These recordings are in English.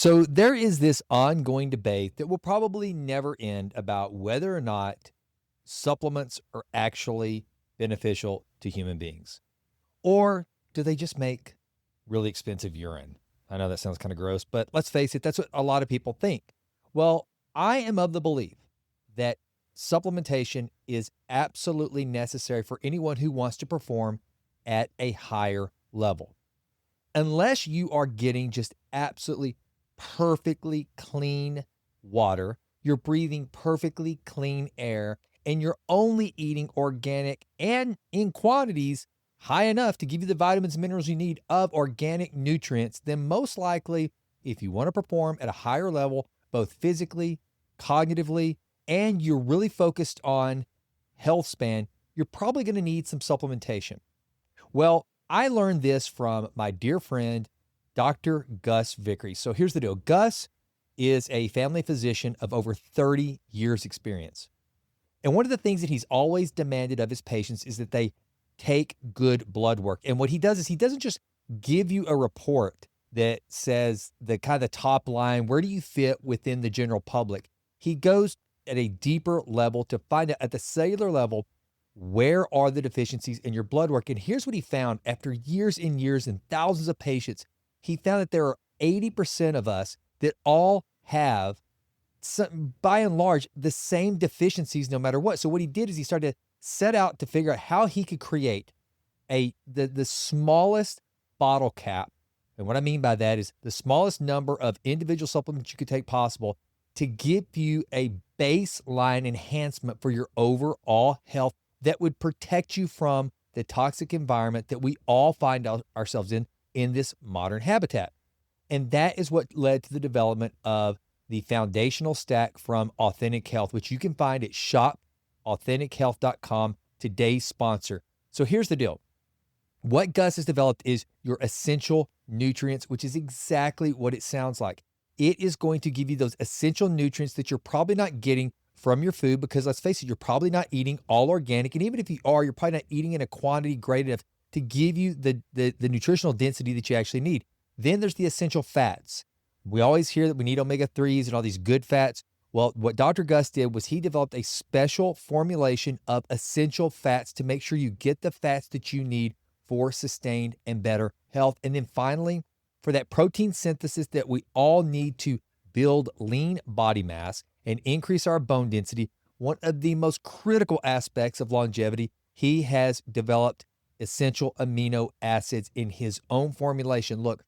So there is this ongoing debate that will probably never end about whether or not supplements are actually beneficial to human beings, or do they just make really expensive urine? I know that sounds kind of gross, but let's face it, that's what a lot of people think. Well, I am of the belief that supplementation is absolutely necessary for anyone who wants to perform at a higher level. Unless you are getting just absolutely perfectly clean water, you're breathing perfectly clean air, and you're only eating organic and in quantities high enough to give you the vitamins and minerals you need of organic nutrients, then most likely, if you want to perform at a higher level, both physically, cognitively, and you're really focused on health span, you're probably going to need some supplementation. Well, I learned this from my dear friend, Dr. Gus Vickery. So here's the deal. Gus is a family physician of over 30 years experience. And one of the things that he's always demanded of his patients is that they take good blood work. And what he does is he doesn't just give you a report that says the kind of top line, where do you fit within the general public? He goes at a deeper level to find out at the cellular level, where are the deficiencies in your blood work? And here's what he found after years and years and thousands of patients. He found that there are 80% of us that all have some, by and large, the same deficiencies no matter what. So what he did is he started to set out to figure out how he could create the smallest bottle cap. And what I mean by that is the smallest number of individual supplements you could take possible to give you a baseline enhancement for your overall health that would protect you from the toxic environment that we all find ourselves in this modern habitat. And that is what led to the development of the foundational stack from Authentic Health, which you can find at shopauthentic.health.com, today's sponsor. So here's the deal. What Gus has developed is your essential nutrients, which is exactly what it sounds like. It is going to give you those essential nutrients that you're probably not getting from your food, because let's face it, you're probably not eating all organic. And even if you are, you're probably not eating in a quantity great enough to give you the nutritional density that you actually need. Then there's the essential fats. We always hear that we need omega-3s and all these good fats. Well, what Dr. Gus did was he developed a special formulation of essential fats to make sure you get the fats that you need for sustained and better health. And then finally, for that protein synthesis that we all need to build lean body mass and increase our bone density, one of the most critical aspects of longevity, he has developed essential amino acids in his own formulation. Look,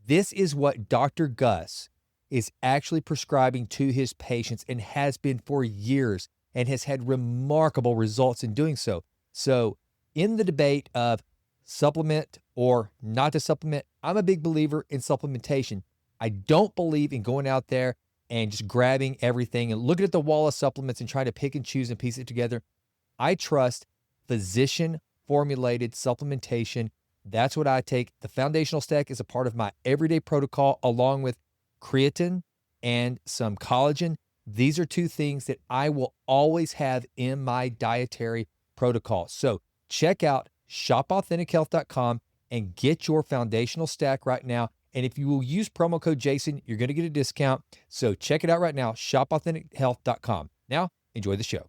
this is what Dr. Gus is actually prescribing to his patients and has been for years and has had remarkable results in doing so. So in the debate of supplement or not to supplement, I'm a big believer in supplementation. I don't believe in going out there and just grabbing everything and looking at the wall of supplements and trying to pick and choose and piece it together. I trust physician formulated supplementation. That's what I take. The foundational stack is a part of my everyday protocol, along with creatine and some collagen. These are two things that I will always have in my dietary protocol. So check out shopauthentic.health.com and get your foundational stack right now. And if you will use promo code Jason, you're going to get a discount. So check it out right now, shopauthentic.health.com. Now, enjoy the show.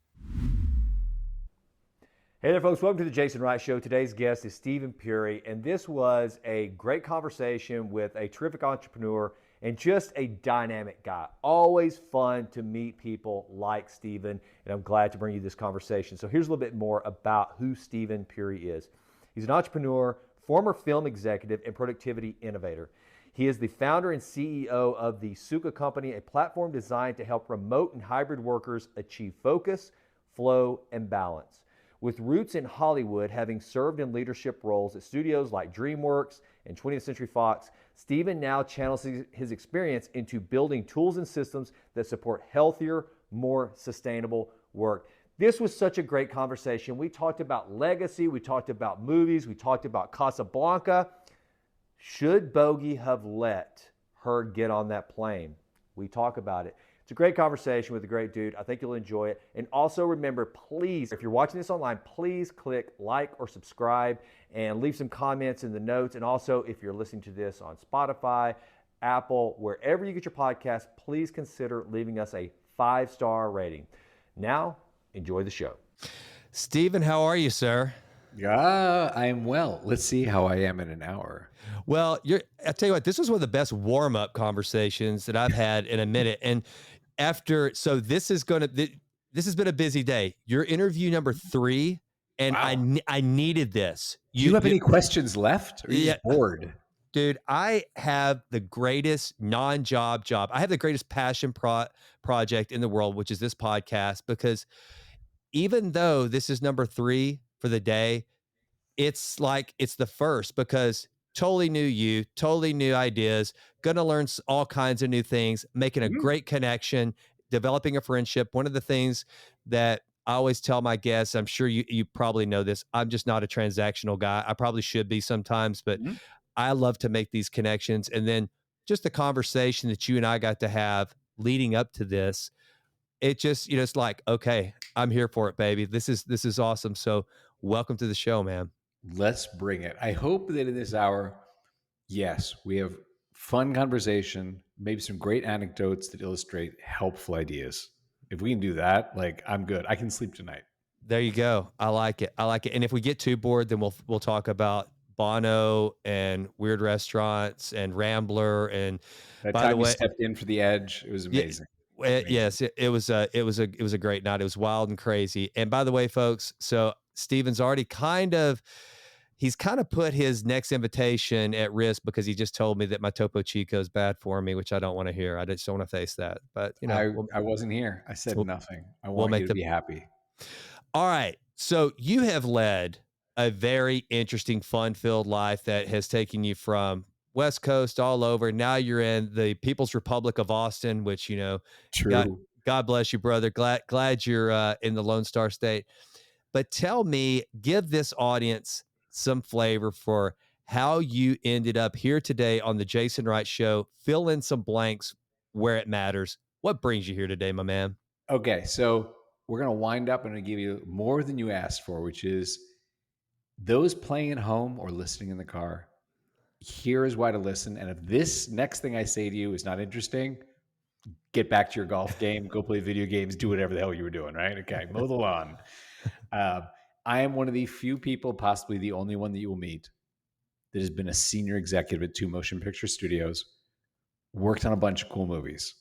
Hey there, folks. Welcome to the Jason Wright Show. Today's guest is Steven Puri, and this was a great conversation with a terrific entrepreneur and just a dynamic guy. Always fun to meet people like Steven, and I'm glad to bring you this conversation. So here's a little bit more about who Steven Puri is. He's an entrepreneur, former film executive, and productivity innovator. He is the founder and CEO of the Sukha company, a platform designed to help remote and hybrid workers achieve focus, flow, and balance. With roots in Hollywood, having served in leadership roles at studios like Dreamworks and 20th Century Fox, Steven now channels his experience into building tools and systems that support healthier, more sustainable work. This was such a great conversation. We talked about legacy, we talked about movies, we talked about Casablanca. Should Bogey have let her get on that plane? We talk about it. It's a great conversation with a great dude. I think you'll enjoy it. And also remember, please, if you're watching this online, please click like or subscribe and leave some comments in the notes. And also, if you're listening to this on Spotify, Apple, wherever you get your podcast, please consider leaving us a 5-star rating. Now, enjoy the show. Steven, how are you, sir? I am well. Let's see how I am in an hour. Well, I tell you what, this was one of the best warm-up conversations that I've had in a minute. And this has been a busy day. Your interview number 3, and Wow. I needed this. Do you have any questions left? Or are you just bored? Dude, I have the greatest non-job job. I have the greatest passion project in the world, which is this podcast, because even though this is number 3 for the day, it's like it's the first, because totally new you, totally new ideas, gonna learn all kinds of new things, making a great connection, developing a friendship. One of the things that I always tell my guests, I'm sure you probably know this, I'm just not a transactional guy. I probably should be sometimes, but I love to make these connections. And then just the conversation that you and I got to have leading up to this, it just, it's like, okay, I'm here for it, baby. This is awesome. So welcome to the show, man. Let's bring it. I hope that in this hour, yes, we have fun conversation, maybe some great anecdotes that illustrate helpful ideas. If we can do that, I'm good. I can sleep tonight. There you go. I like it. And if we get too bored, then we'll talk about Bono and weird restaurants and Rambler. And that time you stepped in for the Edge, it was amazing. Yes, it was a great night. It was wild and crazy. And by the way, folks, so Steven's already he's kind of put his next invitation at risk, because he just told me that my Topo Chico is bad for me, which I don't want to hear. I just don't want to face that. But I wasn't here. I said nothing. I want you to be happy. All right. So you have led a very interesting, fun-filled life that has taken you from West Coast all over. Now you're in the People's Republic of Austin, which, True. God bless you, brother. Glad you're in the Lone Star State. But tell me, give this audience some flavor for how you ended up here today on the Jason Wright Show. Fill in some blanks where it matters. What brings you here today, my man? Okay, so we're going to wind up and I'm going to give you more than you asked for, which is those playing at home or listening in the car. Here is why to listen. And if this next thing I say to you is not interesting, get back to your golf game, go play video games, do whatever the hell you were doing, right? Okay, mow the lawn. I am one of the few people, possibly the only one that you will meet, that has been a senior executive at 2 motion picture studios, worked on a bunch of cool movies,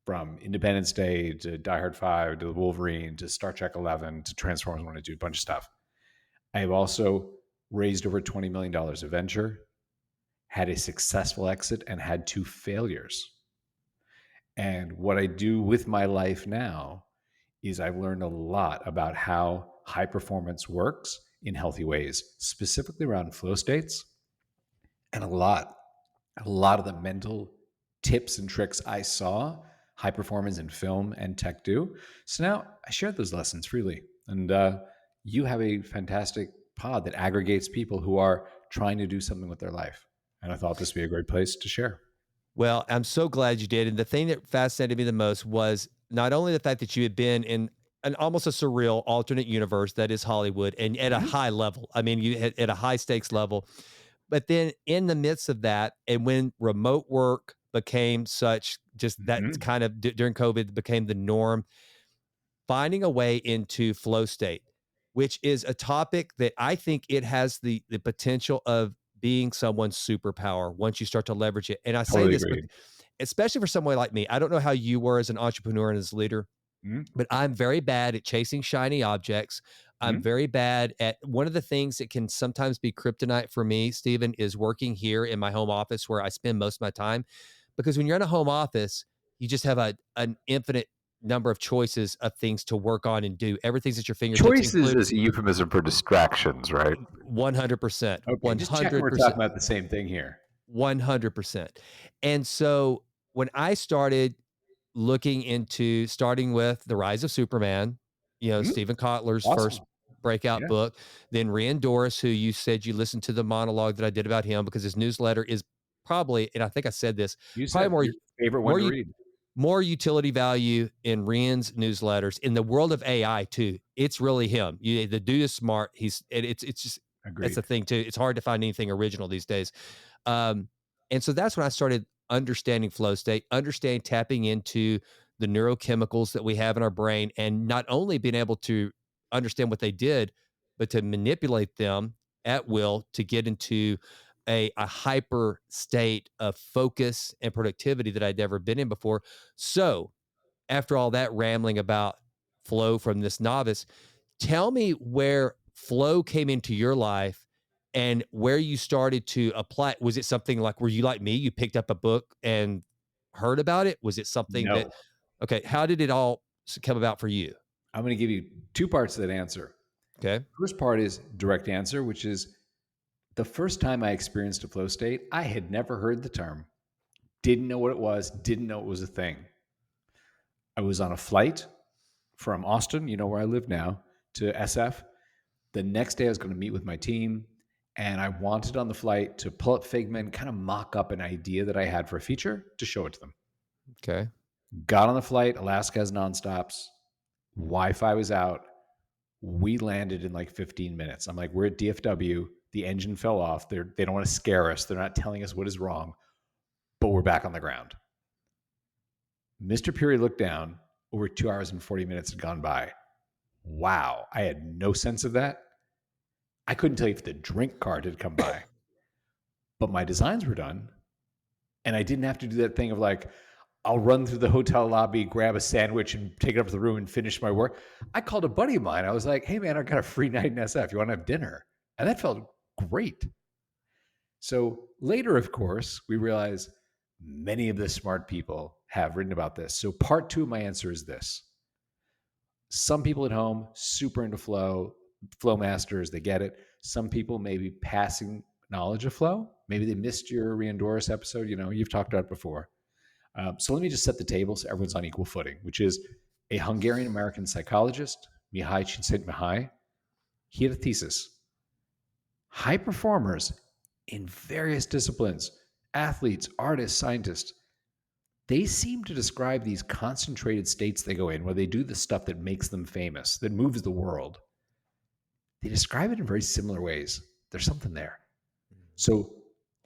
from Independence Day to Die Hard 5 to Wolverine to Star Trek 11 to Transformers 1 and 2, a bunch of stuff. I have also raised over $20 million of venture, had a successful exit, and had 2 failures. And what I do with my life now is I've learned a lot about how high performance works in healthy ways, specifically around flow states, and a lot of the mental tips and tricks I saw high performance in film and tech do. So now I share those lessons freely. And you have a fantastic pod that aggregates people who are trying to do something with their life. And I thought this would be a great place to share. Well, I'm so glad you did. And the thing that fascinated me the most was not only the fact that you had been in an almost a surreal alternate universe that is Hollywood, and at a high level. I mean, you at a high stakes level. But then in the midst of that, and when remote work became such, just that kind of during COVID became the norm, finding a way into flow state, which is a topic that I think it has the potential of being someone's superpower once you start to leverage it. And I say this, especially for someone like me. I don't know how you were as an entrepreneur and as a leader, but I'm very bad at chasing shiny objects. I'm very bad at one of the things that can sometimes be kryptonite for me, Steven, is working here in my home office where I spend most of my time. Because when you're in a home office, you just have an infinite number of choices of things to work on and do. Everything's at your fingertips. Choices is a euphemism for distractions, right? 100%. Okay, just checking we're talking about the same thing here. 100%. And so when I started starting with The Rise of Superman, Stephen Kotler's first breakout book, then Rian Doris, who you said you listened to the monologue that I did about him because his newsletter is probably, and I think I said this, probably more your favorite one to read. More utility value in Rian's newsletters in the world of AI too. It's really him. The dude is smart. It's just, agreed. That's the thing too. It's hard to find anything original these days. And so that's when I started understanding flow state, understand tapping into the neurochemicals that we have in our brain, and not only being able to understand what they did, but to manipulate them at will to get into a hyper state of focus and productivity that I'd never been in before. So, after all that rambling about flow from this novice, tell me where flow came into your life and where you started to apply it. Was it something like, were you like me? You picked up a book and heard about it? Was it something that, No. okay, how did it all come about for you? I'm going to give you two parts to that answer. Okay. First part is direct answer, which is the first time I experienced a flow state, I had never heard the term, didn't know what it was, didn't know it was a thing. I was on a flight from Austin, you know where I live now, to SF. The next day I was going to meet with my team, and I wanted on the flight to pull up Figma, kind of mock up an idea that I had for a feature to show it to them. Okay. Got on the flight, Alaska has nonstops, Wi-Fi was out. We landed in like 15 minutes. I'm like, we're at DFW. The engine fell off. They don't want to scare us. They're not telling us what is wrong, but we're back on the ground. Mr. Puri looked down. Over 2 hours and 40 minutes had gone by. Wow. I had no sense of that. I couldn't tell you if the drink cart had come by, but my designs were done. And I didn't have to do that thing of like, I'll run through the hotel lobby, grab a sandwich and take it up to the room and finish my work. I called a buddy of mine. I was like, hey man, I got a free night in SF. You want to have dinner? And that felt great. So later, of course, we realized many of the smart people have written about this. So part two of my answer is this. Some people at home, super into flow masters, they get it. Some people may be passing knowledge of flow. Maybe they missed your Riandoris episode. You know, you've talked about it before. So let me just set the table so everyone's on equal footing, which is a Hungarian-American psychologist, Mihai Csikszentmihalyi. He had a thesis. High performers in various disciplines, athletes, artists, scientists, they seem to describe these concentrated states they go in where they do the stuff that makes them famous, that moves the world. They describe it in very similar ways. There's something there. So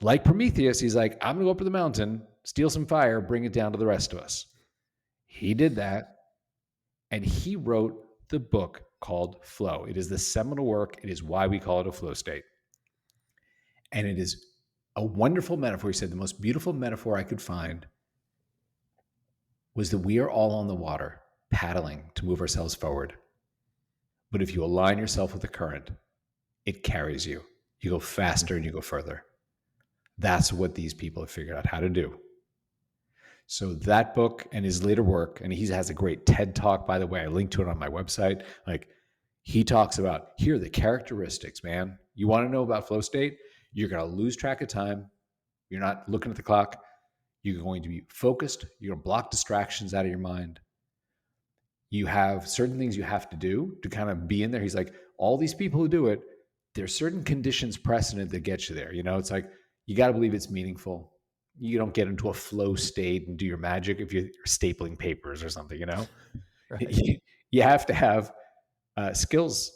like Prometheus, he's like, I'm going to go up to the mountain, steal some fire, bring it down to the rest of us. He did that, and he wrote the book called Flow. It is the seminal work. It is why we call it a flow state. And it is a wonderful metaphor. He said the most beautiful metaphor I could find was that we are all on the water, paddling to move ourselves forward. But if you align yourself with the current, it carries you. You go faster and you go further. That's what these people have figured out how to do. So that book and his later work, and he has a great TED Talk, by the way. I linked to it on my website. Like, he talks about, here are the characteristics, man. You want to know about flow state? You're going to lose track of time. You're not looking at the clock. You're going to be focused. You're going to block distractions out of your mind. You have certain things you have to do to kind of be in there. He's like, all these people who do it, there's certain conditions precedent that get you there. You know, it's like, you got to believe it's meaningful. You don't get into a flow state and do your magic if you're stapling papers or something, you know? Right. You have to have skills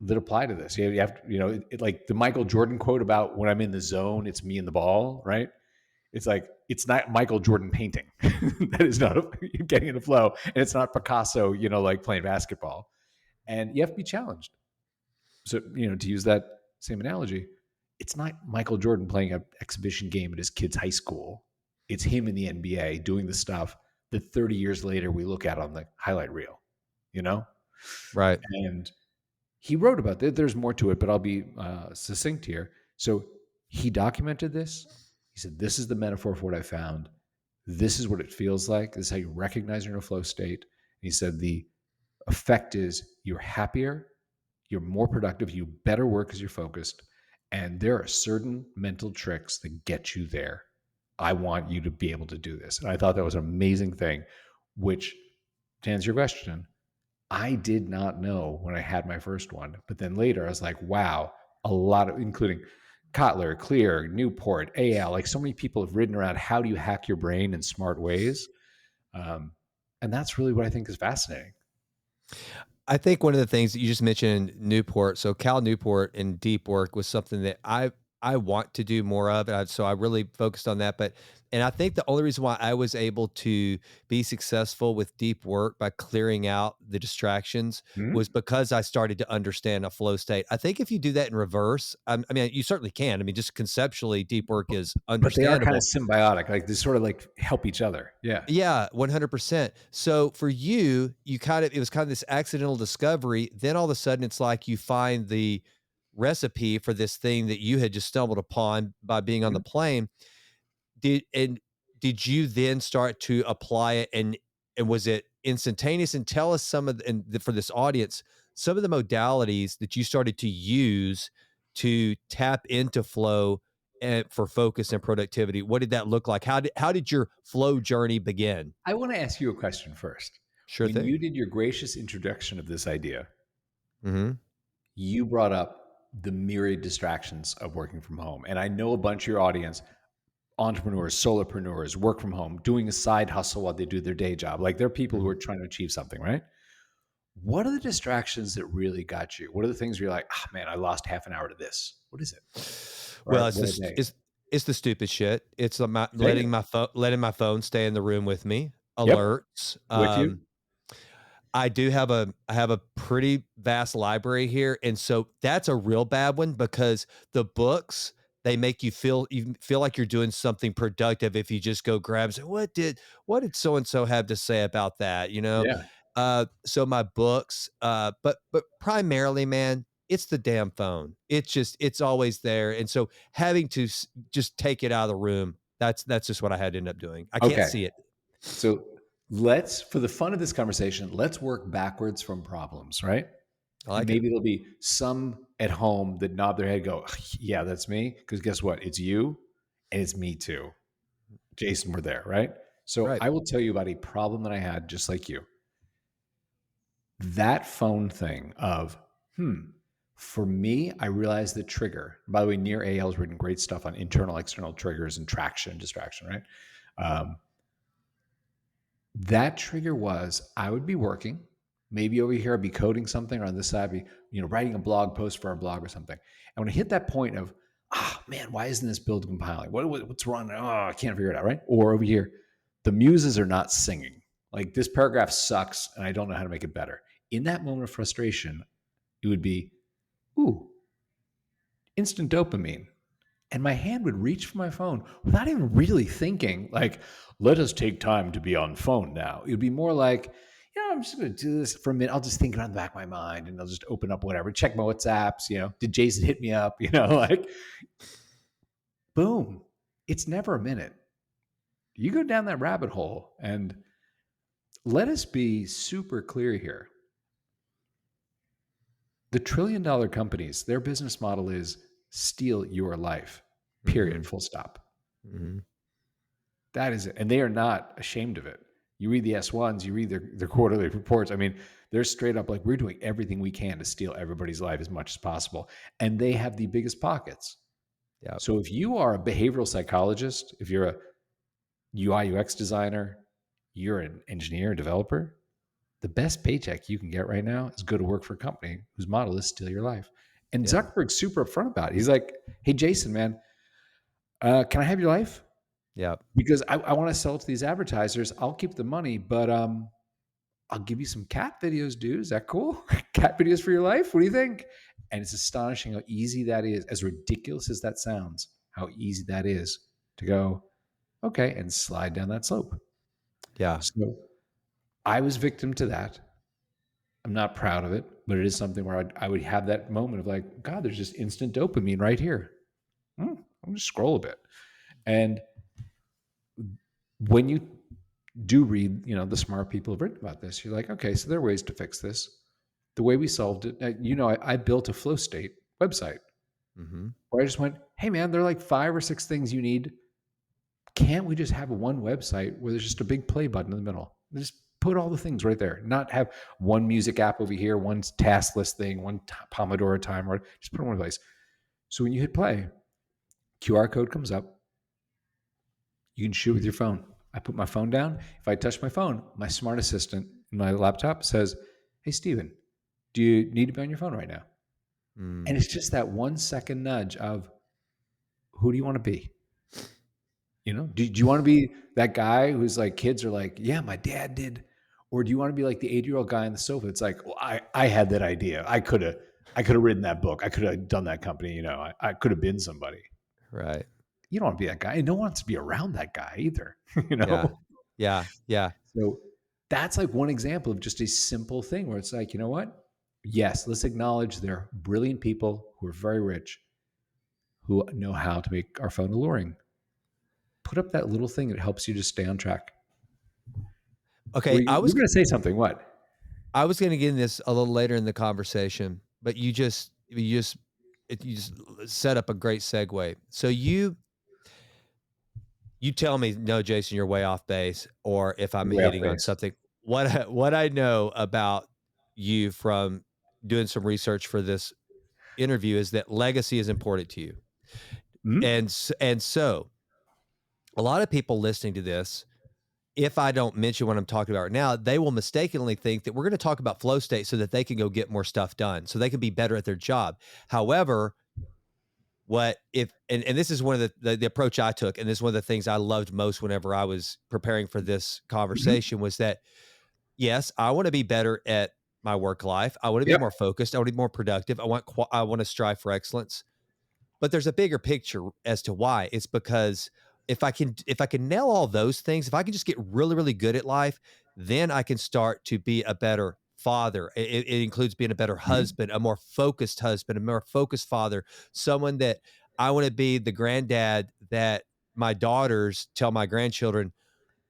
that apply to this. You have to, you know, like the Michael Jordan quote about when I'm in the zone, it's me and the ball, right? It's like, it's not Michael Jordan painting. That is not you're getting in a flow. And it's not Picasso, you know, like playing basketball. And you have to be challenged. So, you know, to use that same analogy, it's not Michael Jordan playing an exhibition game at his kid's high school. It's him in the NBA doing the stuff that 30 years later we look at on the highlight reel, you know? Right. And he wrote about that. There's more to it, but I'll be succinct here. So he documented this. He said, this is the metaphor for what I found. This is what it feels like. This is how you recognize you're in a flow state. And he said, the effect is you're happier, you're more productive, you better work because you're focused. And there are certain mental tricks that get you there. I want you to be able to do this. And I thought that was an amazing thing, which, to answer your question, I did not know when I had my first one. But then later I was like, wow, a lot of, including Kotler, Clear, Newport, AL, like so many people have written around how do you hack your brain in smart ways. And that's really what I think is fascinating. I think one of the things that you just mentioned, Newport, so Cal Newport and deep work was something that I I want to do more of. So I really focused on that. And I think the only reason why I was able to be successful with deep work by clearing out the distractions Hmm? was because I started to understand a flow state. I think if you do that in reverse, I mean, you certainly can. I mean, just conceptually, deep work is But they are kind of understandable. symbiotic. Like they sort of like help each other. Yeah. Yeah, 100%. So for you, it was kind of this accidental discovery. Then all of a sudden, it's like you find the recipe for this thing that you had just stumbled upon by being on the Mhm. plane. Did you then start to apply it, and was it instantaneous? And tell us some of for this audience, some of the modalities that you started to use to tap into flow and for focus and productivity. What did that look like? How did your flow journey begin? I want to ask you a question first. Sure When you thing. did your gracious introduction of this idea, Mhm. you brought up the myriad distractions of working from home. And I know a bunch of your audience, entrepreneurs, solopreneurs, work from home, doing a side hustle while they do their day job. Like they're people who Mhm. are trying to achieve something, right? What are the distractions that really got you? What are the things where you're like, ah, man, I lost half an hour to this? What is it? Or Well, what are they? it's the stupid shit. It's Say it. letting my phone stay in the room with me. Yep. Alerts. With you. I have a pretty vast library here, and so that's a real bad one because the books, they make you feel like you're doing something productive if you just go grab and say, what did so and so have to say about that? Yeah. So my books, but primarily, man, it's the damn phone. It's always there, and so having to just take it out of the room. That's just what I had to end up doing. I can't Okay. see it. So for the fun of this conversation, let's work backwards from problems, right? I And like it. maybe there'll be some at home that nod their head, go, yeah, that's me. Because guess what? It's you and it's me too. Jason, we're there, right? So Right. I will tell you about a problem that I had just like you. That phone thing of, for me, I realized the trigger. By the way, Near AL has written great stuff on internal, external triggers and traction and distraction, right? Um, that trigger was I would be working, maybe over here I'd be coding something, or on this side I'd be, writing a blog post for our blog or something. And when I hit that point of, man, why isn't this build compiling? What's wrong? Oh, I can't figure it out, right? Or over here, the muses are not singing. Like this paragraph sucks and I don't know how to make it better. In that moment of frustration, it would be, ooh, instant dopamine. And my hand would reach for my phone without even really thinking, like, let us take time to be on phone now. It would be more like, I'm just going to do this for a minute. I'll just think it on the back of my mind and I'll just open up whatever, check my WhatsApps, did Jason hit me up? Like, boom. It's never a minute. You go down that rabbit hole, and let us be super clear here. The $1 trillion companies, their business model is steal your life, period, Mhm. full stop. Mhm. That is it. And they are not ashamed of it. You read the S1s, you read their quarterly reports. I mean, they're straight up like, we're doing everything we can to steal everybody's life as much as possible. And they have the biggest pockets. Yeah. So if you are a behavioral psychologist, if you're a UI UX designer, you're an engineer, developer, the best paycheck you can get right now is go to work for a company whose model is steal your life. And Yeah. Zuckerberg's super upfront about it. He's like, hey, Jason, man, can I have your life? Yeah. Because I want to sell to these advertisers. I'll keep the money, but I'll give you some cat videos, dude. Is that cool? Cat videos for your life? What do you think? And it's astonishing how easy that is, as ridiculous as that sounds, how easy that is to go, okay, and slide down that slope. Yeah. So I was victim to that. I'm not proud of it, but it is something where I would have that moment of like, God, there's just instant dopamine right here. I'm just scroll a bit. And when you do read, the smart people have written about this, you're like, okay, so there are ways to fix this. The way we solved it, I built a flow state website Mhm. where I just went, hey man, there are like 5 or 6 things you need. Can't we just have one website where there's just a big play button in the middle? Just put all the things right there. Not have one music app over here, one task list thing, one Pomodoro timer. Just put it in one place. So when you hit play, QR code comes up. You can shoot with your phone. I put my phone down. If I touch my phone, my smart assistant in my laptop says, hey, Steven, do you need to be on your phone right now? Mm. And it's just that 1 second nudge of, who do you want to be? You know, do you want to be that guy who's like, kids are like, yeah, my dad did? Or do you want to be like the 8-year-old guy on the sofa? It's like, well, I had that idea. I could have written that book. I could have done that company. You know, I could have been somebody. Right. You don't want to be that guy. And no one wants to be around that guy either. You know? Yeah. Yeah. Yeah. So that's like one example of just a simple thing where it's like, you know what? Yes, let's acknowledge they're brilliant people who are very rich, who know how to make our phone alluring. Put up that little thing that helps you to stay on track. Okay. You're going to say something. What? I was going to get in this a little later in the conversation, but you just set up a great segue. So you tell me, no, Jason, you're way off base, or if I'm hitting on something. What I know about you from doing some research for this interview is that legacy is important to you. Mm-hmm. And so a lot of people listening to this, if I don't mention what I'm talking about right now, they will mistakenly think that we're going to talk about flow state so that they can go get more stuff done, so they can be better at their job. However, and this is one of the approach I took, and this is one of the things I loved most whenever I was preparing for this conversation, was that, yes, I want to be better at my work life. I want to be more focused. I want to be more productive. I want to strive for excellence. But there's a bigger picture as to why. It's because if I can nail all those things, if I can just get really, really good at life, then I can start to be a better father. It includes being a better husband, a more focused husband, a more focused father, someone that I want to be the granddad that my daughters tell my grandchildren,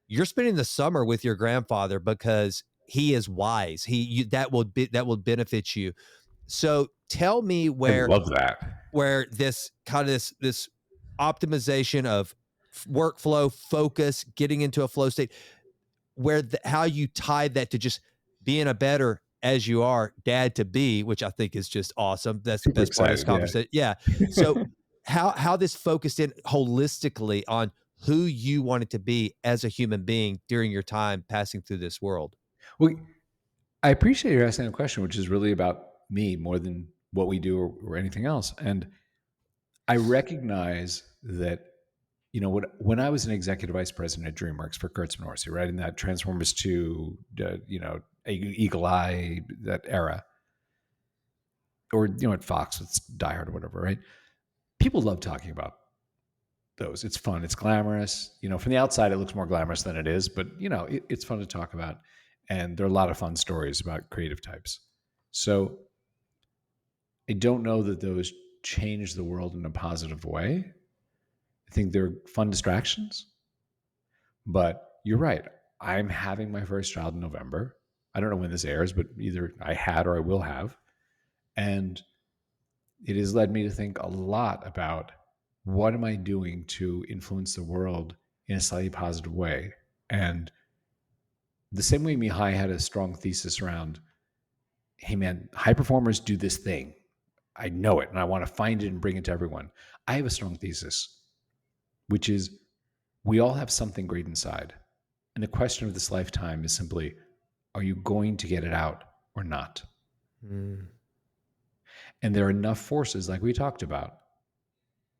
you're spending the summer with your grandfather because he is wise. That will benefit you. So tell me where I love that. Where this kind of this optimization of workflow, focus, getting into a flow state, how you tied that to just being a better, as you are, dad to be, which I think is just awesome. That's the best part of this conversation. Yeah. So how this focused in holistically on who you wanted to be as a human being during your time passing through this world. Well, I appreciate you asking a question, which is really about me more than what we do or anything else. And I recognize that, you know, when I was an executive vice president at Dreamworks for Kurtzman Orsi, right, in that Transformers 2, you know, Eagle Eye, that era, or, you know, at Fox, it's Die Hard or whatever, right? People love talking about those. It's fun. It's glamorous. You know, from the outside, it looks more glamorous than it is, but, you know, it's fun to talk about. And there are a lot of fun stories about creative types. So I don't know that those change the world in a positive way. I think they're fun distractions. But you're right. I'm having my first child in November. I don't know when this airs, but either I had or I will have. And it has led me to think a lot about, what am I doing to influence the world in a slightly positive way? And the same way Mihai had a strong thesis around, hey man, high performers do this thing. I know it and I want to find it and bring it to everyone. I have a strong thesis, which is, we all have something great inside. And the question of this lifetime is simply, are you going to get it out or not? And there are enough forces, like we talked about,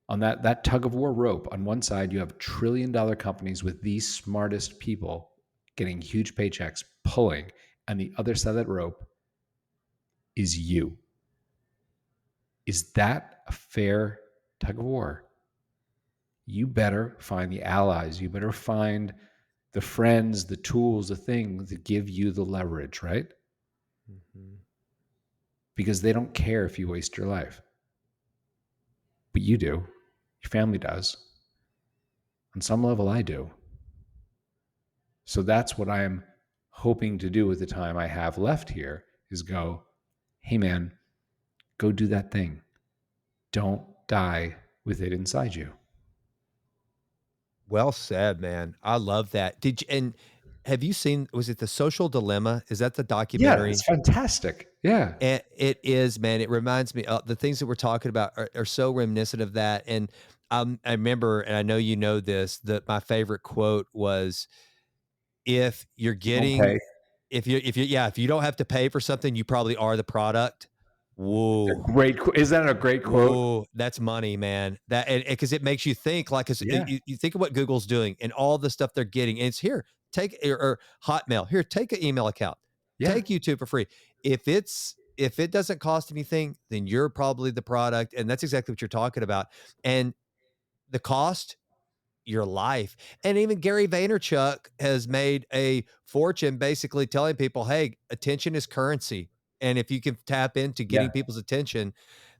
on that tug of war rope. On one side, you have trillion-dollar companies with the smartest people getting huge paychecks pulling, and the other side of that rope is you. Is that a fair tug of war? You better find the allies. You better find the friends, the tools, the things that give you the leverage, right? Because they don't care if you waste your life. But you do. Your family does. On some level, I do. So that's what I'm hoping to do with the time I have left here, is go, hey man, go do that thing. Don't die with it inside you. Well said, man. I love that. And have you seen, was it The Social Dilemma? Is that the documentary? Yeah, it's fantastic. Yeah. And it is, man. It reminds me of the things that we're talking about are so reminiscent of that. And I remember, and I know you know this, that my favorite quote was, if you're getting, if you don't have to pay for something, you probably are the product. Whoa. Is that a great quote? Whoa, that's money, man. That because it makes you think like Yeah. you think of what Google's doing and all the stuff they're getting. And it's here, take or Hotmail. Here, take an email account. Yeah. Take YouTube for free. If it doesn't cost anything, then you're probably the product. And that's exactly what you're talking about. And the cost, your life. And even Gary Vaynerchuk has made a fortune basically telling people, hey, attention is currency. And if you can tap into getting Yeah. people's attention,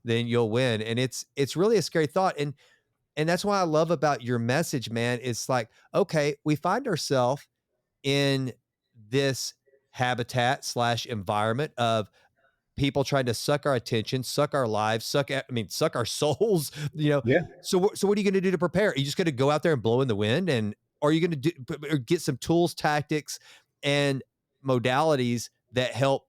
then you'll win. And it's really a scary thought. And that's why I love about your message, man. It's like, okay, we find ourselves in this habitat slash environment of people trying to suck our attention, suck our lives, suck our souls, you know. Yeah. So what are you going to do to prepare? Are you just going to go out there and blow in the wind? And are you going to or get some tools, tactics, and modalities that help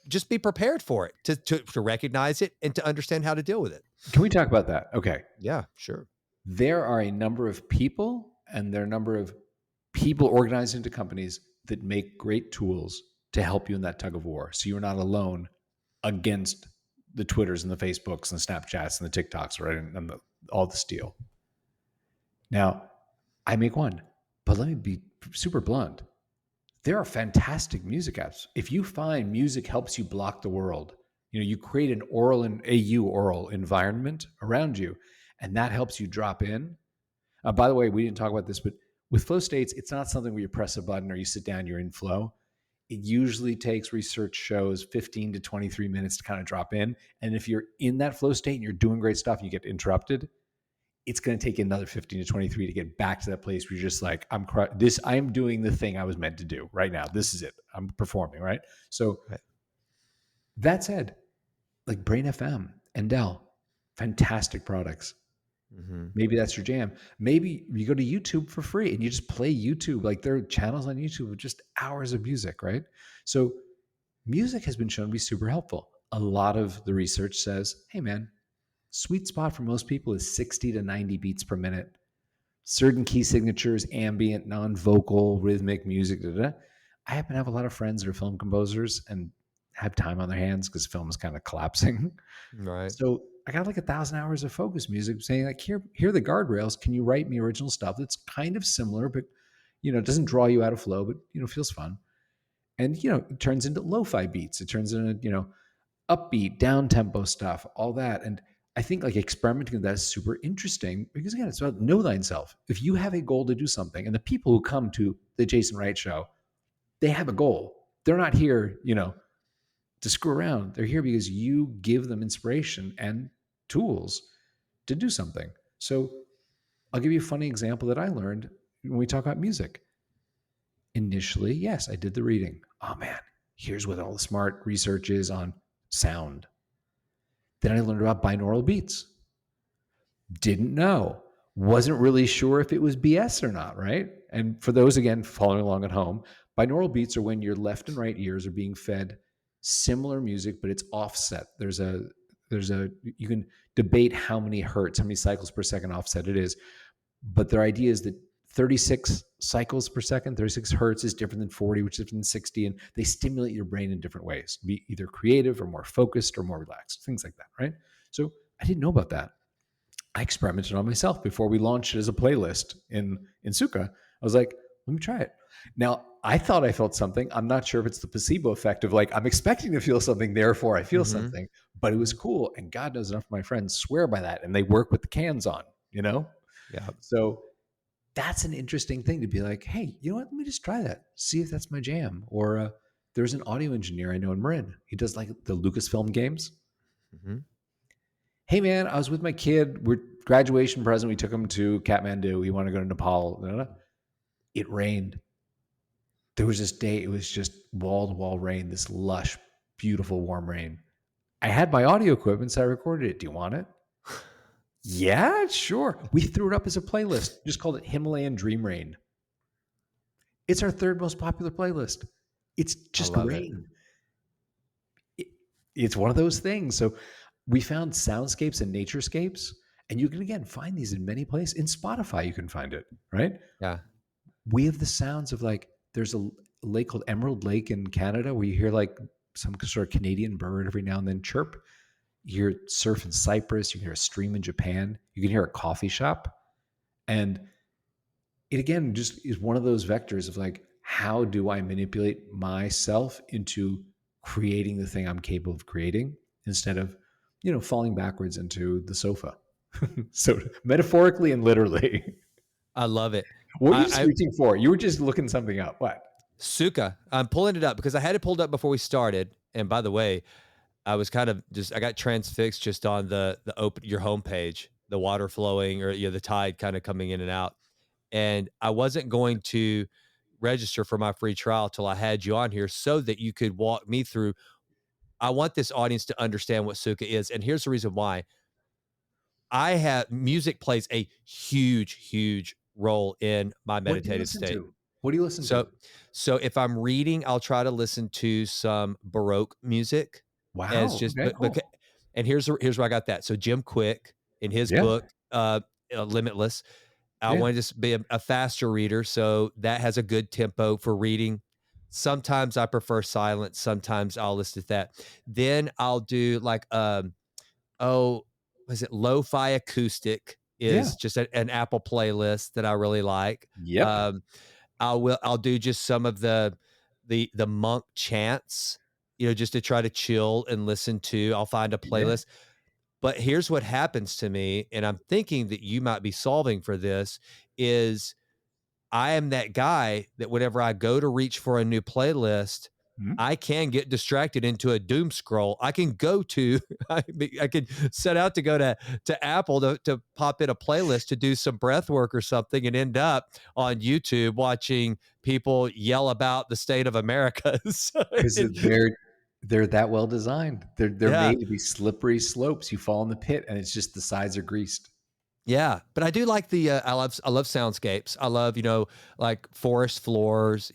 just be prepared for it, to recognize it and to understand how to deal with it? Can we talk about that? Okay. Yeah, sure. There are a number of people, and there are a number of people organized into companies that make great tools to help you in that tug of war. So you're not alone against the Twitters and the Facebooks and the Snapchats and the TikToks, right? And all the steel. Now, I make one, but let me be super blunt. There are fantastic music apps. If you find music helps you block the world, you create an oral environment around you, and that helps you drop in. By the way, we didn't talk about this, but with flow states, it's not something where you press a button or you sit down, you're in flow. It usually takes, research shows, 15 to 23 minutes to kind of drop in. And if you're in that flow state and you're doing great stuff and you get interrupted, it's going to take another 15 to 23 to get back to that place where you're just like, I'm doing the thing I was meant to do right now. This is it. I'm performing, right? So that said, like Brain FM and Dell, fantastic products. Mm-hmm. Maybe that's your jam. Maybe you go to YouTube for free and you just play YouTube. Like there are channels on YouTube with just hours of music, right? So music has been shown to be super helpful. A lot of the research says, hey man, sweet spot for most people is 60 to 90 beats per minute. Certain key signatures, ambient, non-vocal, rhythmic music. I happen to have a lot of friends that are film composers and have time on their hands because film is kind of collapsing. Right. So I got like 1,000 hours of focus music saying like, here are the guardrails. Can you write me original stuff that's kind of similar, but it doesn't draw you out of flow, but feels fun. And it turns into lo-fi beats. It turns into upbeat, down tempo stuff, all that. And I think like experimenting with that is super interesting because again, it's about know thyself. If you have a goal to do something, and the people who come to the Jason Wright Show, they have a goal. They're not here, to screw around. They're here because you give them inspiration and tools to do something. So I'll give you a funny example that I learned when we talk about music. Initially, yes, I did the reading. Oh man, here's what all the smart research is on sound. Then I learned about binaural beats. Didn't know. Wasn't really sure if it was BS or not, right? And for those, again, following along at home, binaural beats are when your left and right ears are being fed similar music, but it's offset. You can debate how many hertz, how many cycles per second offset it is. But their idea is that 36 cycles per second, 36 hertz is different than 40, which is different than 60. And they stimulate your brain in different ways, be either creative or more focused or more relaxed, things like that, right? So I didn't know about that. I experimented on myself before we launched it as a playlist in Sukha. I was like, let me try it. Now, I thought I felt something. I'm not sure if it's the placebo effect of like, I'm expecting to feel something, therefore I feel something, but it was cool. And God knows enough of my friends swear by that. And they work with the cans on, Yeah. So that's an interesting thing to be like, hey, you know what? Let me just try that. See if that's my jam. Or there's an audio engineer I know in Marin. He does like the Lucasfilm games. Mm-hmm. Hey man, I was with my kid. We're graduation present. We took him to Kathmandu. We want to go to Nepal. It rained. There was this day, it was just wall-to-wall rain, this lush, beautiful, warm rain. I had my audio equipment, so I recorded it. Do you want it? Yeah, sure. We threw it up as a playlist. Just called it Himalayan Dream Rain. It's our third most popular playlist. It's just rain. It's one of those things. So we found soundscapes and naturescapes, and you can, again, find these in many places. In Spotify, you can find it, right? Yeah. We have the sounds of like, there's a lake called Emerald Lake in Canada where you hear like some sort of Canadian bird every now and then chirp. You hear surf in Cyprus. You can hear a stream in Japan. You can hear a coffee shop. And it again just is one of those vectors of like, how do I manipulate myself into creating the thing I'm capable of creating instead of, falling backwards into the sofa? So metaphorically and literally. I love it. What are you reaching for? You were just looking something up. What? Sukha. I'm pulling it up because I had it pulled up before we started. And by the way, I was kind of I got transfixed just on the your homepage, the water flowing or the tide kind of coming in and out. And I wasn't going to register for my free trial till I had you on here so that you could walk me through. I want this audience to understand what Sukha is. And here's the reason why. Music plays a huge role in my meditative state. What do you listen to? So if I'm reading, I'll try to listen to some Baroque music. Wow. As just, cool. And here's where I got that. So Jim Quick in his book, Limitless, I want to just be a faster reader. So that has a good tempo for reading. Sometimes I prefer silence. Sometimes I'll listen to that. Then I'll do like, was it lo-fi acoustic is just an Apple playlist that I really like. Yep. I'll do just some of the monk chants, just to try to chill and listen to. I'll find a playlist. But here's what happens to me, and I'm thinking that you might be solving for this, is I am that guy that whenever I go to reach for a new playlist, I can get distracted into a doom scroll. I can go to, I can set out to go to Apple to pop in a playlist to do some breath work or something and end up on YouTube watching people yell about the state of America. Because they're that well designed. They're made to be slippery slopes. You fall in the pit and it's just the sides are greased. Yeah, but I do like I love soundscapes. I love, like forest floors,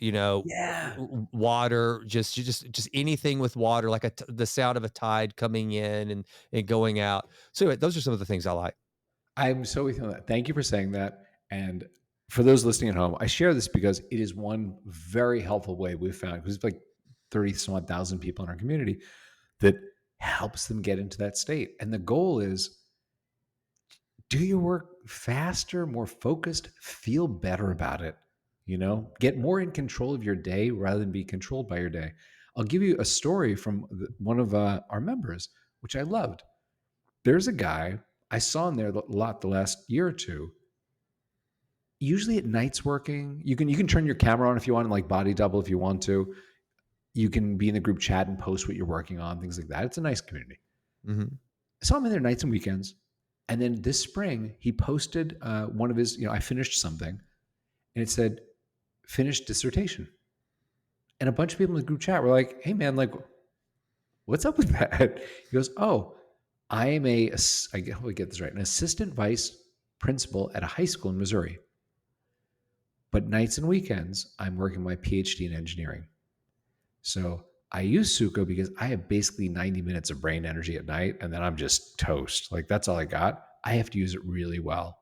water, just anything with water, like the sound of a tide coming in and going out. So anyway, those are some of the things I like. I'm so with you on that. Thank you for saying that. And for those listening at home, I share this because it is one very helpful way we've found, because it's like 30,000 people in our community that helps them get into that state. And the goal is, do your work faster, more focused, feel better about it, get more in control of your day rather than be controlled by your day. I'll give you a story from one of our members, which I loved. There's a guy I saw in there a lot the last year or two, usually at nights working. You can turn your camera on if you want, and like body double if you want to. You can be in the group chat and post what you're working on, things like that. It's a nice community. Mm-hmm. I saw him in there nights and weekends. And then this spring, he posted one of his, I finished something, and it said, finished dissertation. And a bunch of people in the group chat were like, hey man, like, what's up with that? He goes, oh, I am I hope I get this right, an assistant vice principal at a high school in Missouri. But nights and weekends, I'm working my PhD in engineering. So I use Sukha because I have basically 90 minutes of brain energy at night, and then I'm just toast. Like, that's all I got. I have to use it really well.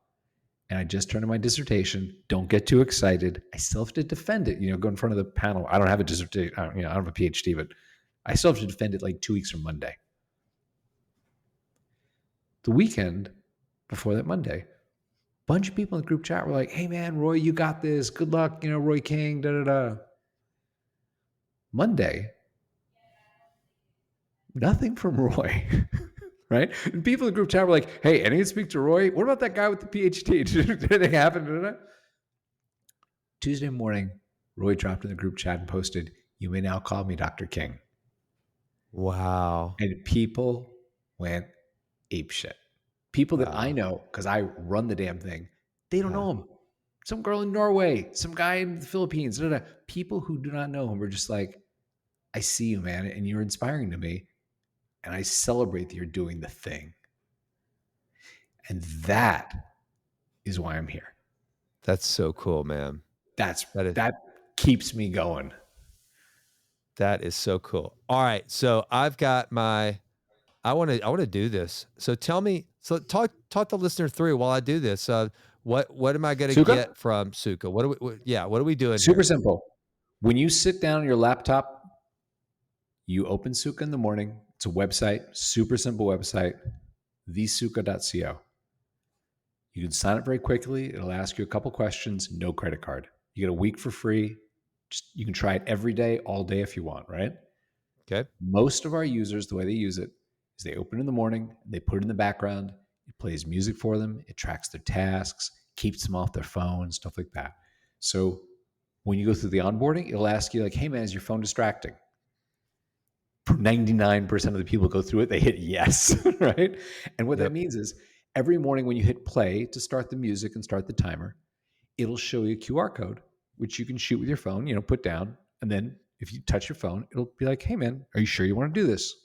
And I just turned in my dissertation. Don't get too excited. I still have to defend it, go in front of the panel. I don't have a dissertation, I don't have a PhD, but I still have to defend it like 2 weeks from Monday. The weekend before that Monday, a bunch of people in the group chat were like, hey man, Roy, you got this. Good luck, Roy King, da-da-da. Monday, nothing from Roy, right? And people in the group chat were like, hey, I need to speak to Roy. What about that guy with the PhD? Did anything happen? Tuesday morning, Roy dropped in the group chat and posted, you may now call me Dr. King. Wow. And people went apeshit. People that I know, because I run the damn thing, they don't know him. Some girl in Norway, some guy in the Philippines, da-da-da. People who do not know him were just like, I see you, man, and you're inspiring to me. And I celebrate that you're doing the thing. And that is why I'm here. That's so cool, man. That keeps me going. That is so cool. All right. So I've got I want to do this. So tell me, talk the listener through while I do this. What am I going to get from Sukha? What are we doing? Super simple. When you sit down on your laptop, you open Sukha in the morning, It's a website, super simple website, thesukha.co. You can sign up very quickly. It'll ask you a couple questions, no credit card. You get a week for free. You can try it every day, all day if you want, right? Okay. Most of our users, the way they use it is they open in the morning, they put it in the background, it plays music for them, it tracks their tasks, keeps them off their phone, stuff like that. So when you go through the onboarding, it'll ask you like, hey man, is your phone distracting? 99% of the people go through it, they hit yes, right? And what that means is every morning when you hit play to start the music and start the timer, it'll show you a QR code, which you can shoot with your phone, put down. And then if you touch your phone, it'll be like, hey man, are you sure you want to do this?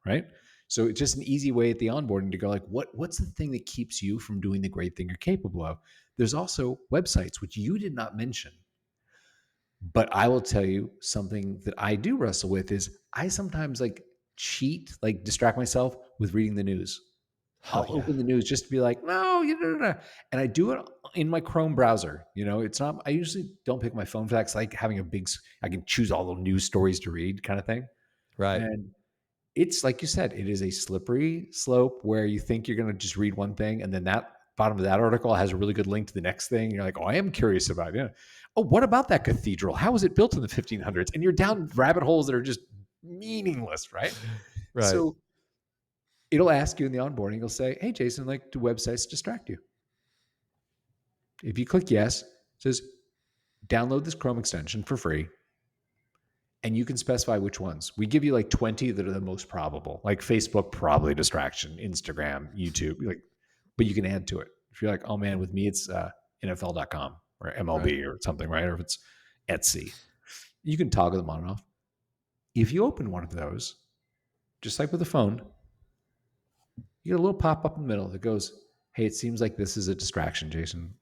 Right? So it's just an easy way at the onboarding to go like, what's the thing that keeps you from doing the great thing you're capable of? There's also websites, which you did not mention. But I will tell you something that I do wrestle with is I sometimes cheat, distract myself with reading the news. I'll open the news just to be like, no, and I do it in my Chrome browser. It's not, I usually don't pick my phone for that. It's like having I can choose all the news stories to read kind of thing. Right. And it's like you said, it is a slippery slope where you think you're going to just read one thing. And then that bottom of that article has a really good link to the next thing. You're like, oh, I am curious about it. Oh, what about that cathedral? How was it built in the 1500s? And you're down rabbit holes that are just meaningless, right? Right. So it'll ask you in the onboarding, it'll say, hey, Jason, do websites distract you? If you click yes, it says, download this Chrome extension for free. And you can specify which ones. We give you 20 that are the most probable, like Facebook, probably distraction, Instagram, YouTube, but you can add to it. If you're like, oh man, with me, it's NFL.com or MLB or something, right? Or if it's Etsy, you can toggle them on and off. If you open one of those, just like with a phone, you get a little pop up in the middle that goes, hey, it seems like this is a distraction, Jason.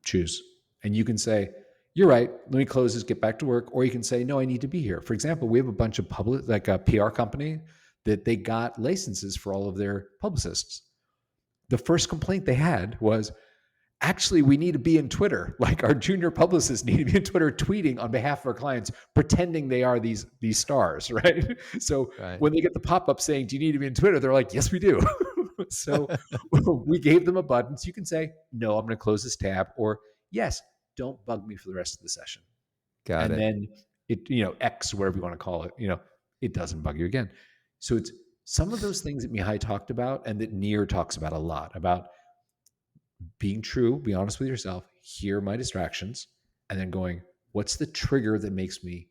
Choose. And you can say, you're right, let me close this, get back to work. Or you can say, no, I need to be here. For example, we have a bunch of a PR company that they got licenses for all of their publicists. The first complaint they had was, actually, we need to be in Twitter. Our junior publicists need to be in Twitter tweeting on behalf of our clients, pretending they are these stars, right? So when they get the pop-up saying, do you need to be in Twitter? They're like, yes, we do. So we gave them a button. So you can say, no, I'm going to close this tab, or yes, don't bug me for the rest of the session. Got it. And then it, X, whatever you want to call it, it doesn't bug you again. So it's some of those things that Mihai talked about and that Nir talks about a lot, about being true, be honest with yourself, hear my distractions, and then going, what's the trigger that makes me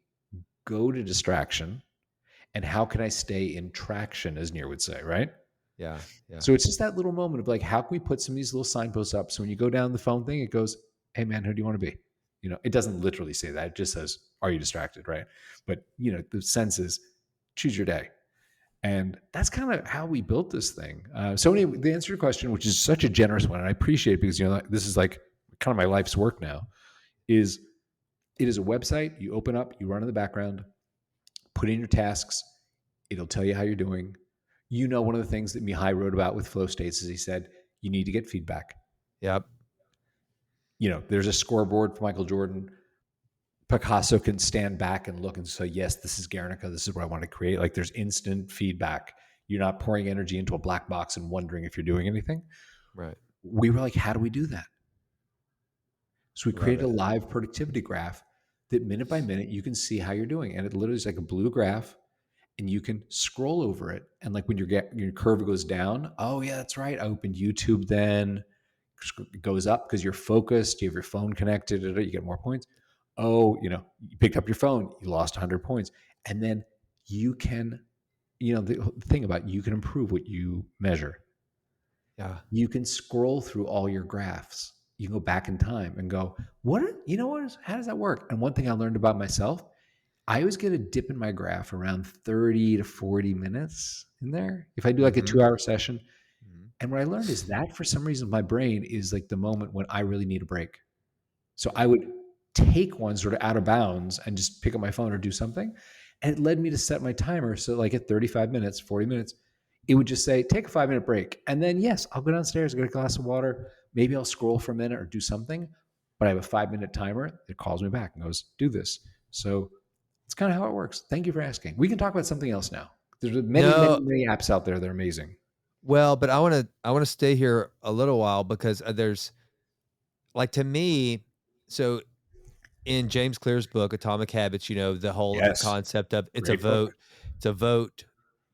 go to distraction? And how can I stay in traction, as Nir would say, right? Yeah. So it's just that little moment of how can we put some of these little signposts up so when you go down the phone thing, it goes, hey man, who do you want to be? It doesn't literally say that. It just says, are you distracted, right? But, the sense is choose your day. And that's kind of how we built this thing. So anyway, the answer to your question, which is such a generous one, and I appreciate it because, this is kind of my life's work now, is it is a website you open up, you run in the background, put in your tasks. It'll tell you how you're doing. One of the things that Mihai wrote about with flow states is he said, you need to get feedback. Yep. There's a scoreboard for Michael Jordan. Picasso can stand back and look and say, yes, this is Guernica. This is what I want to create. There's instant feedback. You're not pouring energy into a black box and wondering if you're doing anything. Right. We were like, how do we do that? So we created a live productivity graph that minute by minute, you can see how you're doing. And it literally is like a blue graph. And you can scroll over it. And when your curve goes down, oh yeah, that's right. I opened YouTube then. It goes up because you're focused. You have your phone connected. You get more points. Oh, you picked up your phone. You lost 100 points. And then you can, the thing about you can improve what you measure. Yeah. You can scroll through all your graphs. You can go back in time and go, how does that work? And one thing I learned about myself, I always get a dip in my graph around 30 to 40 minutes in there. If I do a 2-hour session. And what I learned is that for some reason, my brain is the moment when I really need a break. So I would take one sort of out of bounds and just pick up my phone or do something. And it led me to set my timer. So at 35 minutes, 40 minutes, it would just say, take a 5-minute break. And then, yes, I'll go downstairs, get a glass of water. Maybe I'll scroll for a minute or do something. But I have a 5-minute timer that calls me back and goes, do this. So It's kind of how it works. Thank you for asking. We can talk about something else now. There's many, No, many, many apps out there that are amazing. well, but I want to stay here a little while because there's like to me, so in James Clear's book Atomic Habits, the whole Yes. concept of it's Great book. a vote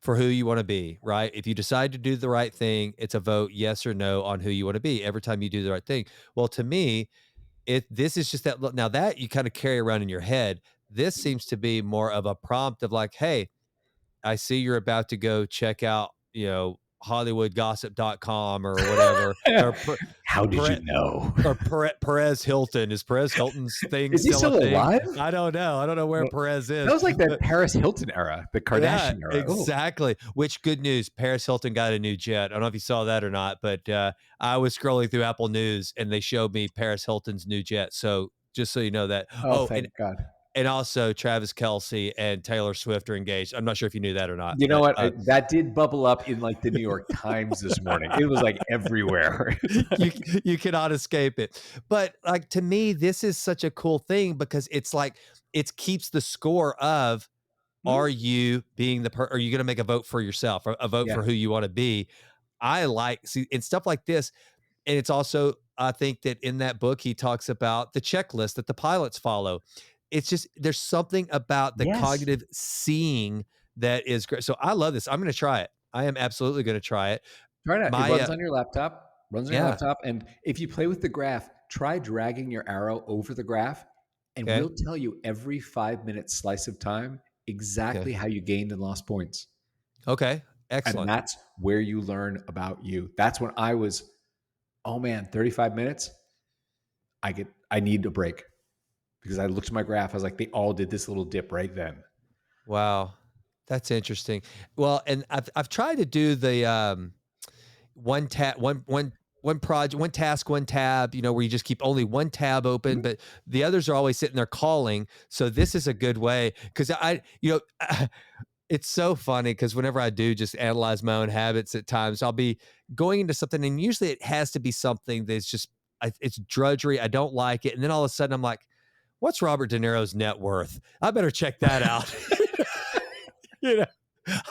for who you want to be, right? If you decide to do the right thing, it's a vote yes or no on who you want to be every time you do the right thing. Well, to me, this is just that now that you kind of carry around in your head. This seems to be more of a prompt of like, hey, I see you're about to go check out, HollywoodGossip.com or whatever. Or How did you know? or Perez Hilton. Is Perez Hilton's thing Is he still a still thing? alive? I don't know. I don't know where No, Perez is. That was like that Paris Hilton era, the Kardashian era. Exactly. Which good news. Paris Hilton got a new jet. I don't know if you saw that or not, but I was scrolling through Apple News and they showed me Paris Hilton's new jet. So just so you know that. Oh, thank God. And also Travis Kelce and Taylor Swift are engaged. I'm not sure if you knew that or not. You know what? That did bubble up in like the New York Times this morning. It was like everywhere. you cannot escape it. But like to me, this is such a cool thing because it's like it keeps the score of are you being are you going to make a vote for yourself, a vote for who you want to be? I see and stuff like this. And it's also, I think that in that book, he talks about the checklist that the pilots follow. It's just, there's something about the cognitive seeing that is great. So I love this. I'm going to try it. I am absolutely going to try it. Try it out. It runs on your laptop. And if you play with the graph, try dragging your arrow over the graph and we'll tell you every 5-minute slice of time exactly how you gained and lost points. Okay. Excellent. And that's where you learn about you. That's when I was, 35 minutes. I need a break. Because I looked at my graph, I was like, they all did this little dip right then. Wow, that's interesting. Well, and I've tried to do the one task, one tab, where you just keep only one tab open, but the others are always sitting there calling. So this is a good way because it's so funny because whenever I do just analyze my own habits at times, I'll be going into something and usually it has to be something that's just, it's drudgery. I don't like it. And then all of a sudden I'm like, what's Robert De Niro's net worth? I better check that out.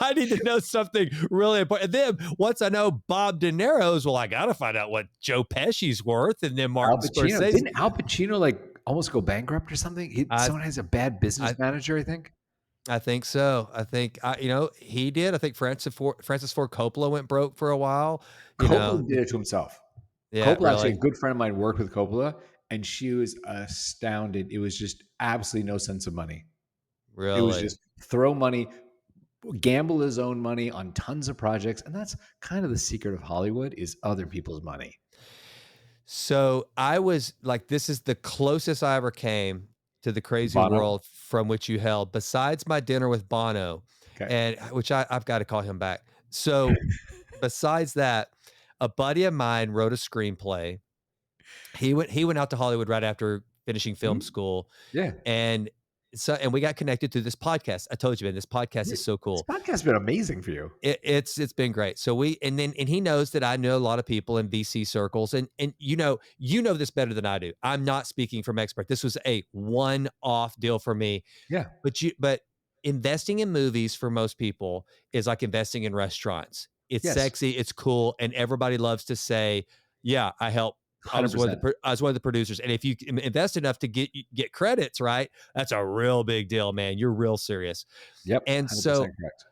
I need to know something really important. And then once I know Bob De Niro's, well, I got to find out what Joe Pesci's worth. And then Martin Scorsese. Didn't Al Pacino like almost go bankrupt or something? Someone has a bad business manager, I think. I think so. I think, he did. I think Francis Ford Coppola went broke for a while. Coppola did it to himself. Yeah, Coppola, really. actually, a good friend of mine worked with Coppola. And she was astounded. It was just absolutely no sense of money. Really? It was just throw money, gamble his own money on tons of projects. And that's kind of the secret of Hollywood is other people's money. So I was like, this is the closest I ever came to the crazy world from which you held, besides my dinner with Bono, and which I've got to call him back. So besides that, a buddy of mine wrote a screenplay. He went out to Hollywood right after finishing film school. Yeah. And we got connected through this podcast. I told you, man, this podcast is so cool. This podcast has been amazing for you. It's been great. So and he knows that I know a lot of people in VC circles and you know this better than I do. I'm not speaking from expert. This was a one-off deal for me. Yeah. But investing in movies for most people is like investing in restaurants. It's sexy, it's cool, and everybody loves to say, yeah, I helped. I was one of the producers. And if you invest enough to get credits, right, that's a real big deal, man. You're real serious. Yep. And so correct.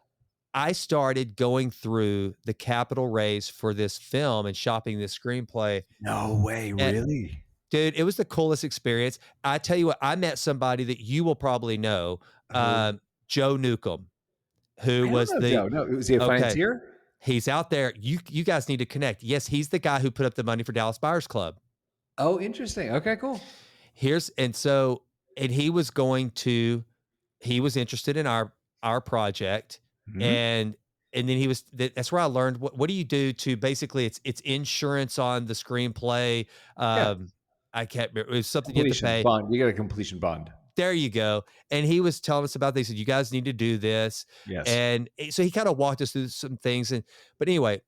I started going through the capital raise for this film and shopping this screenplay. No way, really? Dude, it was the coolest experience. I tell you what, I met somebody that you will probably know, Joe Newcomb, who was was he a financier? He's out there. You guys need to connect. Yes, he's the guy who put up the money for Dallas Buyers Club. Oh, interesting. Okay, cool. He was interested in our project. And then that's where I learned what do you do to basically it's insurance on the screenplay. I can't remember. It was something you have to pay. Bond. You got a completion bond. There you go. And he was telling us about this. He said, you guys need to do this. Yes. And so he kind of walked us through some things. But anyway,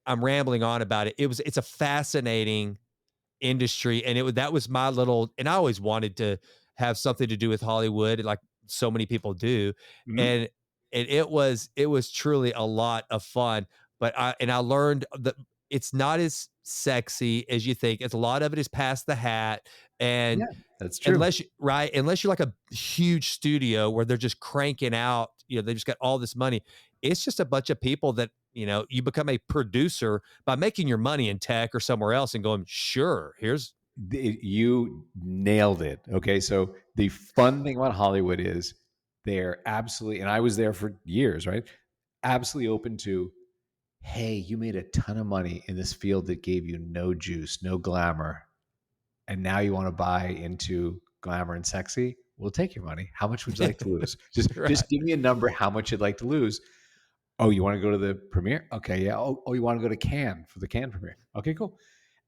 I'm rambling on about it. It's a fascinating industry. And that was my and I always wanted to have something to do with Hollywood. Like so many people do. Mhm. And it was truly a lot of fun. But I learned that it's not as sexy as you think. It's a lot of it is past the hat. And Yeah, that's true. unless you're like a huge studio where they're just cranking out, they just got all this money. It's just a bunch of people that, you become a producer by making your money in tech or somewhere else and going, sure, here's You nailed it. Okay, so the fun thing about Hollywood is they're absolutely, and I was there for years, right? Absolutely open to, hey, you made a ton of money in this field that gave you no juice, no glamour, and now you want to buy into glamour and sexy. We'll take your money. How much would you like to lose? Just right. give me a number. How much you'd like to lose? Oh, you want to go to the premiere? Okay, yeah. Oh, you want to go to Cannes for the Cannes premiere? Okay, cool.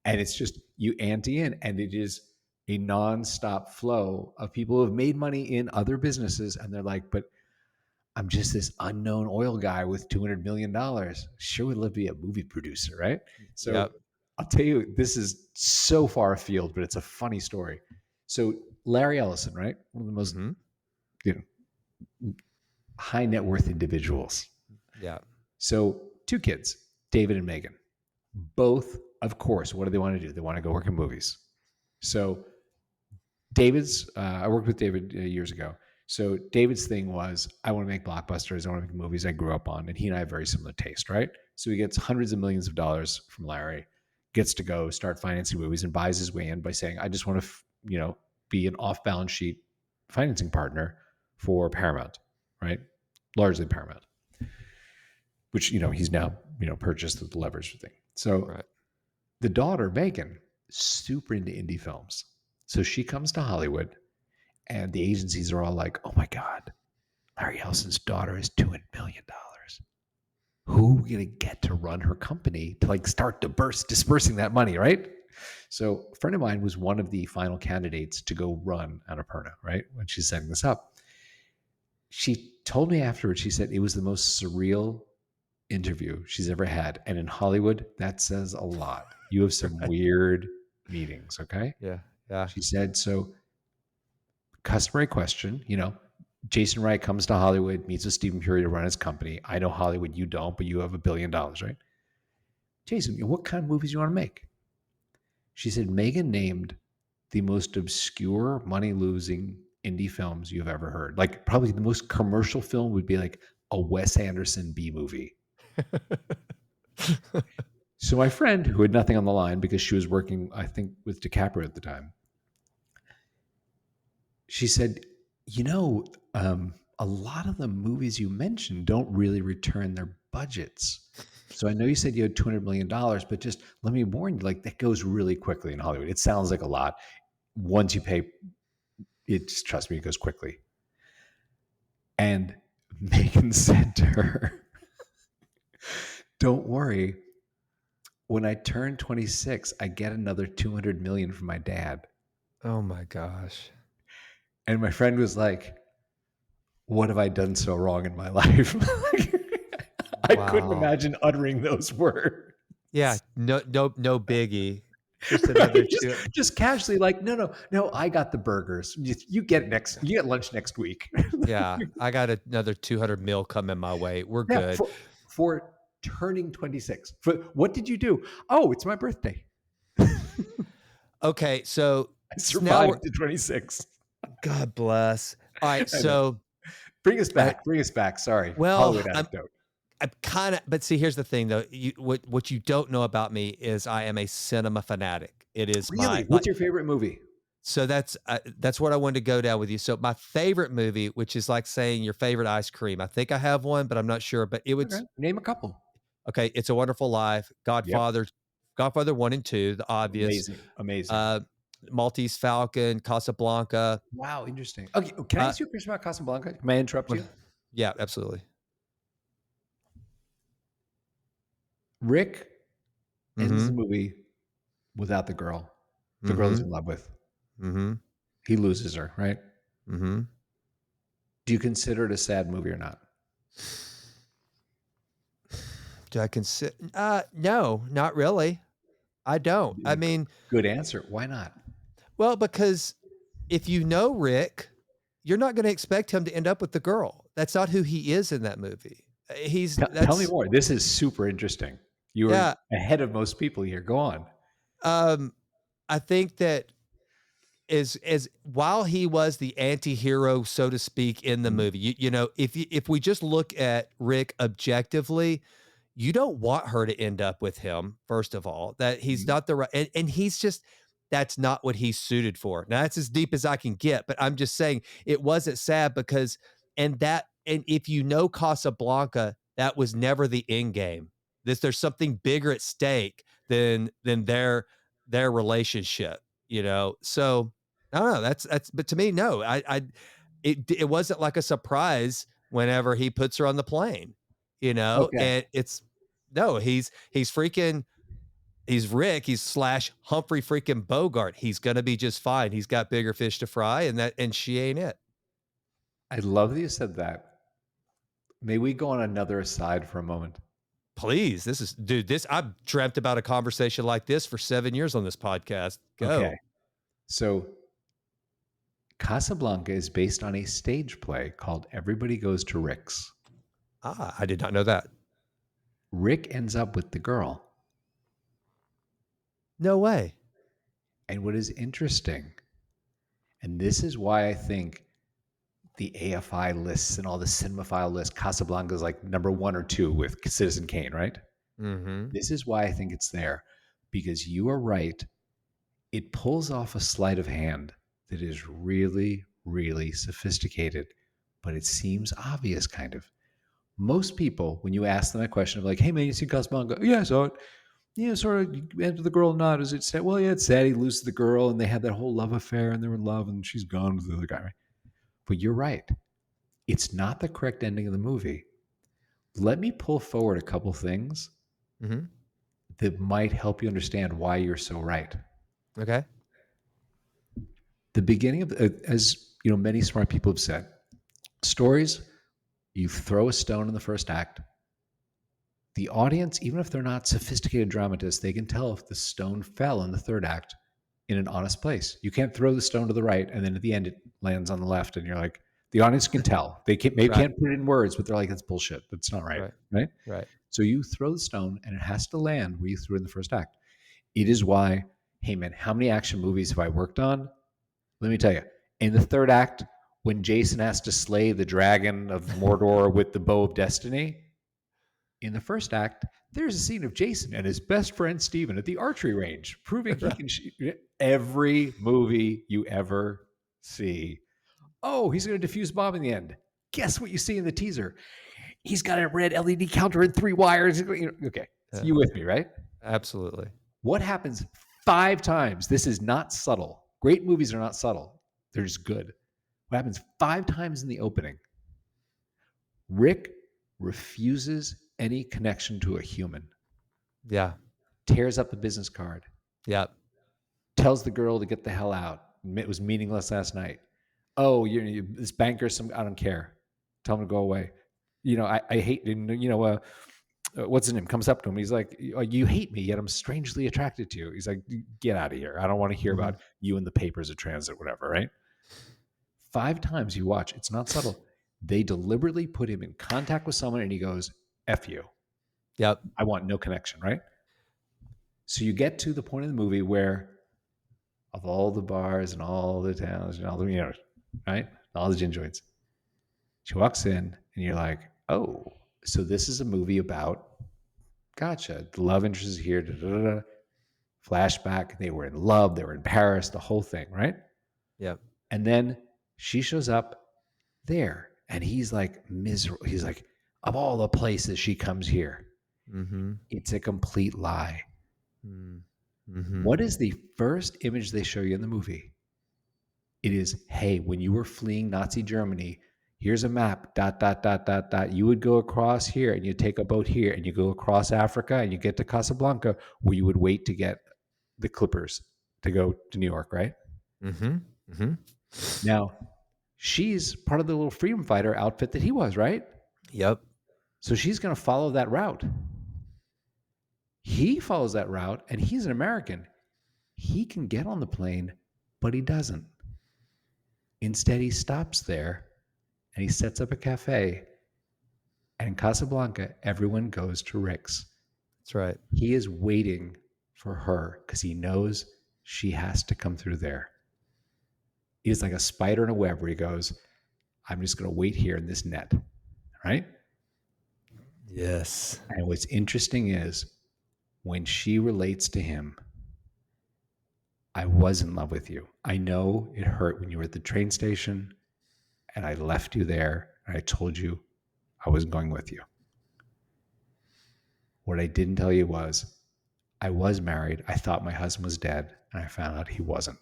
And it's just you ante in, and it is a nonstop flow of people who have made money in other businesses, and they're like, but I'm just this unknown oil guy with $200 million. Sure would love to be a movie producer, right? So Yep. I'll tell you, this is so far afield, but it's a funny story. So Larry Ellison, right? One of the most Hmm. high net worth individuals. Yeah. So two kids, David and Megan, both, of course, what do they want to do? They want to go work in movies. So I worked with David years ago. So David's thing was, I want to make blockbusters. I want to make movies I grew up on. And he and I have very similar taste, right? So he gets hundreds of millions of dollars from Larry, gets to go start financing movies and buys his way in by saying, I just want to, be an off balance sheet financing partner for Paramount, right? Largely Paramount, which, he's now, purchased with the leverage thing. So Right. the daughter, Megan, super into indie films. So she comes to Hollywood, and the agencies are all like, oh my God, Larry Ellison's daughter is $200 million. Who are we going to get to run her company to start dispersing that money, right? So a friend of mine was one of the final candidates to go run Annapurna, right? When she's setting this up. She told me afterwards, she said it was the most surreal interview she's ever had. And in Hollywood, that says a lot. You have some weird meetings, okay? Yeah. Yeah. She said, so customary question, Jason Wright comes to Hollywood, meets with Steven Puri to run his company. I know Hollywood, you don't, but you have $1 billion, right? Jason, what kind of movies you want to make? She said, Megan named the most obscure, money-losing indie films you've ever heard. Probably the most commercial film would be like a Wes Anderson B movie. So my friend, who had nothing on the line because she was working, I think, with DiCaprio at the time, she said, a lot of the movies you mentioned don't really return their budgets. So I know you said you had $200 million, but just let me warn you, that goes really quickly in Hollywood. It sounds like a lot. Once you pay, just trust me, it goes quickly. And Megan said to her, don't worry. When I turn 26, I get another 200 million from my dad. Oh my gosh. And my friend was like, what have I done so wrong in my life? I couldn't Wow. imagine uttering those words. Yeah. No, no biggie. Just another two. just casually no, I got the burgers. You get lunch next week. Yeah. I got another 200 mil coming my way. We're Yeah, good. for turning 26. What did you do? Oh, it's my birthday. Okay. So I now survived to 26. God bless. All right. I know. So Bring us back. Bring us back. Sorry. well, Hollywood anecdote. I'm kind of, but see, here's the thing though. What you don't know about me is I am a cinema fanatic. It is Really? my, What's your favorite movie? so that's what I wanted to go down with you. So my favorite movie, which is like saying your favorite ice cream. I think I have one, but I'm not sure. But it would, Okay. Name a couple. okay. It's a Wonderful Life, Yep. Godfather 1 and 2, the obvious, Amazing. Maltese Falcon, Casablanca. Wow, interesting. Okay, can I ask you a question about Casablanca? May I interrupt you? Yeah, absolutely. Rick ends the Mm-hmm. movie without the girl. The girl he's in love with. Mm-hmm. He loses her, right? Mm-hmm. Do you consider it a sad movie or not? Do I consider? No, not really. I don't. I mean, Good answer. Why not? well, because if you know Rick, you're not going to expect him to end up with the girl. That's not who he is in that movie. Tell me more. This is super interesting. You were Yeah. ahead of most people here. Go on. I think that as while he was the anti-hero, so to speak, in the movie, if we just look at Rick objectively, you don't want her to end up with him, first of all, that he's not the right, and he's just, that's not what he's suited for. Now that's as deep as I can get, but I'm just saying it wasn't sad because, and if you know Casablanca, that was never the end game. There's something bigger at stake than their relationship, So I don't know. But to me, no, it wasn't like a surprise whenever he puts her on the plane, Okay. and he's Rick, he's slash Humphrey freaking Bogart. He's going to be just fine. He's got bigger fish to fry, and she ain't it. I love that you said that. May we go on another aside for a moment? Please. I've dreamt about a conversation like this for 7 years on this podcast. Go. Okay. So Casablanca is based on a stage play called Everybody Goes to Rick's. I did not know that. Rick ends up with the girl. No way. And what is interesting, and this is why I think the AFI lists and all the cinemaphile lists, Casablanca is like number 1 or 2 with Citizen Kane, right? Mm-hmm. This is why I think it's there, because you are right. It pulls off a sleight of hand that is really, really sophisticated, but it seems obvious, kind of. Most people, when you ask them a question of like, hey man, you see Casablanca? Yeah, I saw it. Yeah, sort of, you enter the girl or not. Is it sad? Well, yeah, it's sad. He loses the girl and they had that whole love affair and they were in love and she's gone with the other guy, right? But you're right. It's not the correct ending of the movie. Let me pull forward a couple things that might help you understand why you're so right. Okay. The beginning of, as many smart people have said, stories, you throw a stone in the first act. The audience, even if they're not sophisticated dramatists, they can tell if the stone fell in the third act in an honest place. You can't throw the stone to the right and then at the end it lands on the left and you're like, the audience can tell. They maybe can't put it in words, but they're like, that's bullshit. That's not right. Right. So you throw the stone and it has to land where you threw it in the first act. It is why, hey man, how many action movies have I worked on? Let me tell you, in the third act, when Jason has to slay the dragon of Mordor with the bow of destiny, in the first act, there's a scene of Jason and his best friend Steven at the archery range, proving he can shoot. Every movie you ever see. Oh, he's going to defuse bomb in the end. Guess what you see in the teaser? He's got a red LED counter and 3 wires. Okay, so you with me, right? Absolutely. What happens 5 times? This is not subtle. Great movies are not subtle. They're just good. What happens 5 times in the opening? Rick refuses any connection to a human. Yeah. Tears up the business card. Yeah. Tells the girl to get the hell out. It was meaningless last night. Oh, this banker, I don't care. Tell him to go away. I hate, what's his name? Comes up to him. He's like, you hate me, yet I'm strangely attracted to you. He's like, get out of here. I don't want to hear about you in the papers of transit, whatever, right? 5 times you watch. It's not subtle. They deliberately put him in contact with someone and he goes, F you. Yep. I want no connection, right? So you get to the point in the movie where of all the bars and all the towns and all the, right? All the gin joints. She walks in and you're like, oh, so this is a movie about, gotcha, the love interest is here, flashback, they were in love, they were in Paris, the whole thing, right? Yep. And then she shows up there and he's like miserable. He's like, of all the places she comes here. It's a complete lie. What is the first image they show you in the movie? It is, hey, when you were fleeing Nazi Germany, here's a map, ... You would go across here and you take a boat here and you go across Africa and you get to Casablanca where you would wait to get the Clippers to go to New York, right? Now, she's part of the little freedom fighter outfit that he was, right? Yep. So she's going to follow that route. He follows that route and he's an American. He can get on the plane, but he doesn't. Instead, he stops there and he sets up a cafe. And in Casablanca, everyone goes to Rick's. That's right. He is waiting for her because he knows she has to come through there. He's like a spider in a web where he goes, I'm just going to wait here in this net, right? Yes. And what's interesting is when she relates to him, I was in love with you. I know it hurt when you were at the train station and I left you there and I told you I wasn't going with you. What I didn't tell you was I was married. I thought my husband was dead and I found out he wasn't.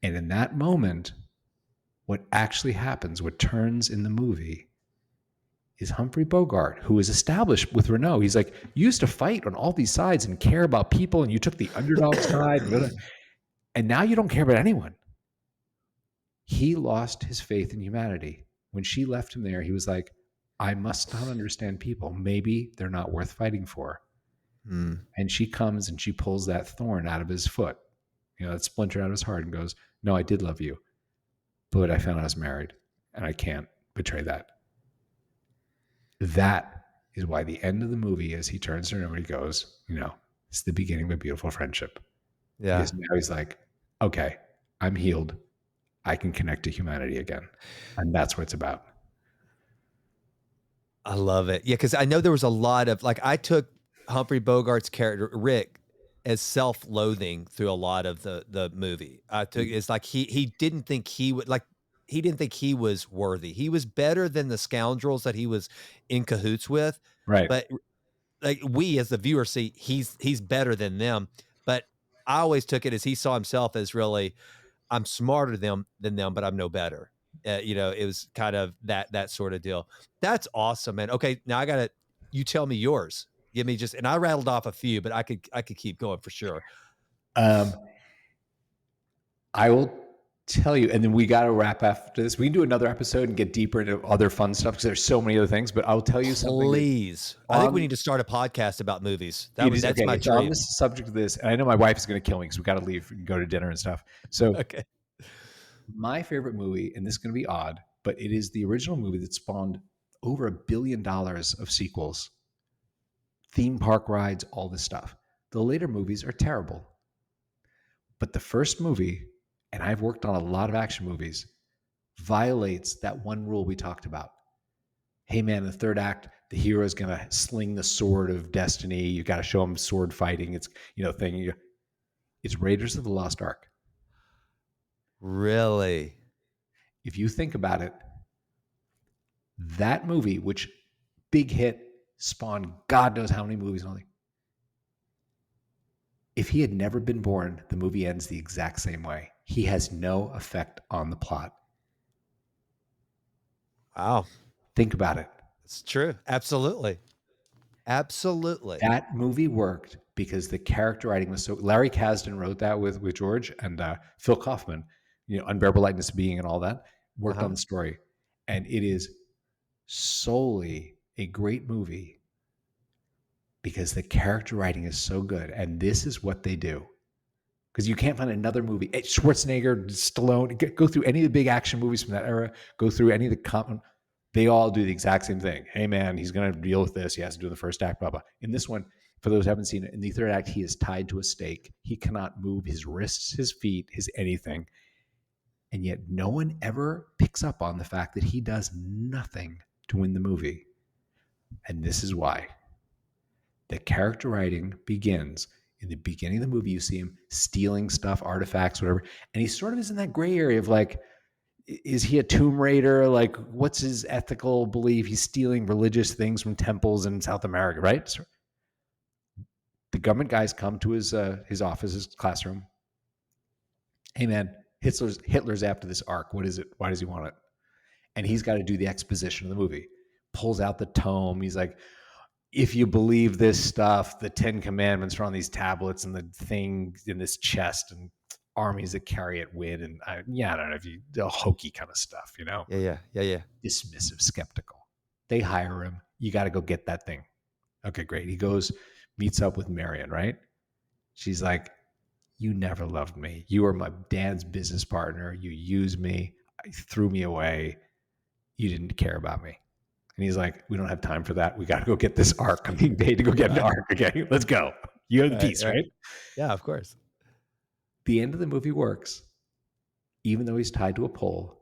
And in that moment, what actually happens, what turns in the movie, is Humphrey Bogart, who is established with Renault. He's like, you used to fight on all these sides and care about people, and you took the underdog side, and now you don't care about anyone. He lost his faith in humanity. When she left him there, he was like, I must not understand people. Maybe they're not worth fighting for. And she comes and she pulls that thorn out of his foot, that splinter out of his heart, and goes, no, I did love you, but I found I was married and I can't betray that. That is why the end of the movie is he turns to her and he goes, it's the beginning of a beautiful friendship. Yeah. Because now he's like, okay, I'm healed. I can connect to humanity again. And that's what it's about. I love it. Yeah, because I know there was a lot of, I took Humphrey Bogart's character, Rick, as self-loathing through a lot of the movie. It's like he didn't think he would, he didn't think he was worthy. He was better than the scoundrels that he was in cahoots with. Right. But we as the viewer see he's better than them. But I always took it as he saw himself as really, I'm smarter than them, but I'm no better. It was kind of that sort of deal. That's awesome, man. Okay, now you tell me yours. Give me and I rattled off a few, but I could keep going for sure. I will tell you, and then we got to wrap after this. We can do another episode and get deeper into other fun stuff because there's so many other things, but I'll tell you something. Please. I think we need to start a podcast about movies. That's my dream. On the subject of this, and I know my wife is going to kill me because we got to leave and go to dinner and stuff. So okay. My favorite movie, and this is going to be odd, but it is the original movie that spawned over $1 billion of sequels, theme park rides, all this stuff. The later movies are terrible. But the first movie, and I've worked on a lot of action movies, violates that one rule we talked about. Hey man, in the third act, the hero is going to sling the sword of destiny. You got to show him sword fighting. It's, thing. It's Raiders of the Lost Ark. Really? If you think about it, that movie, which big hit, spawned God knows how many movies and all that. If he had never been born, the movie ends the exact same way. He has no effect on the plot. Wow. Think about it. It's true. Absolutely. Absolutely. That movie worked because the character writing was so... Larry Kasdan wrote that with George, and Phil Kaufman, Unbearable Lightness of Being and all that, worked on the story. And it is solely a great movie because the character writing is so good. And this is what they do. Because you can't find another movie. Schwarzenegger, Stallone, go through any of the big action movies from that era, go through any of the... They all do the exact same thing. Hey, man, he's going to deal with this. He has to do the first act, blah, blah. In this one, for those who haven't seen it, in the third act, he is tied to a stake. He cannot move his wrists, his feet, his anything. And yet no one ever picks up on the fact that he does nothing to win the movie. And this is why. The character writing begins. In the beginning of the movie, you see him stealing stuff, artifacts, whatever. And he sort of is in that gray area of is he a tomb raider? What's his ethical belief? He's stealing religious things from temples in South America, right? So the government guys come to his office, his classroom. Hey, man, Hitler's after this Ark. What is it? Why does he want it? And he's got to do the exposition of the movie. Pulls out the tome. He's like, if you believe this stuff, the 10 Commandments are on these tablets and the thing in this chest and armies that carry it win. And I don't know if the hokey kind of stuff, Yeah. Dismissive, skeptical. They hire him. You got to go get that thing. Okay, great. He goes, meets up with Marion, right? She's like, you never loved me. You were my dad's business partner. You used me. You threw me away. You didn't care about me. And he's like, we don't have time for that. We got to go get this Ark. I'm being paid to go get an Ark. Okay, let's go. You have the piece, right? Yeah, of course. The end of the movie works, even though he's tied to a pole,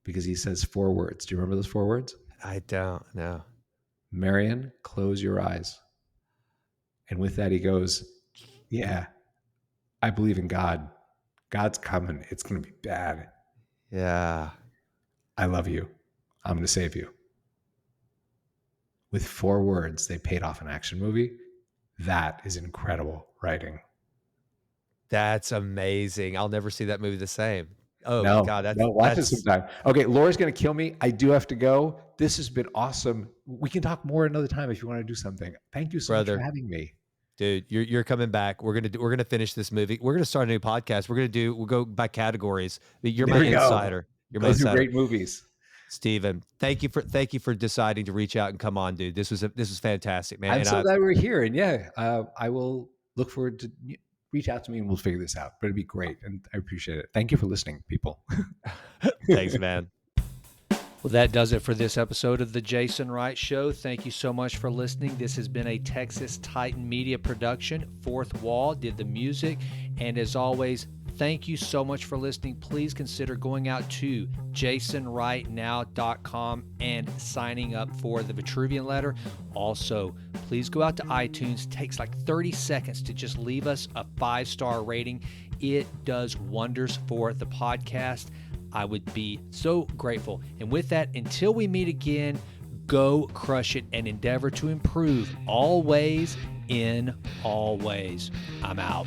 because he says 4 words. Do you remember those 4 words? I don't know. Marion, close your eyes. And with that, he goes, yeah, I believe in God. God's coming. It's going to be bad. Yeah. I love you. I'm going to save you. With 4 words, they paid off an action movie. That is incredible writing. That's amazing. I'll never see that movie the same. Oh, No, God. watch it sometime. Okay, Laura's going to kill me. I do have to go. This has been awesome. We can talk more another time if you want to do something. Thank you so much for having me. Dude, you're coming back. We're gonna finish this movie. We're gonna start a new podcast. We'll go by categories. You're my insider. You're my insider. Great movies. Steven, thank you for deciding to reach out and come on, dude. This was fantastic, man. I'm so glad we're here. And yeah, I will look forward to reach out to me and we'll figure this out. But it'd be great. And I appreciate it. Thank you for listening, people. Thanks, man. Well, that does it for this episode of The Jason Wright Show. Thank you so much for listening. This has been a Texas Titan Media production. Fourth Wall did the music. And as always, thank you so much for listening. Please consider going out to jasonwrightnow.com and signing up for the Vitruvian letter. Also, please go out to iTunes. It takes like 30 seconds to just leave us a 5-star rating. It does wonders for the podcast. I would be so grateful. And with that, until we meet again, go crush it and endeavor to improve always in all ways. I'm out.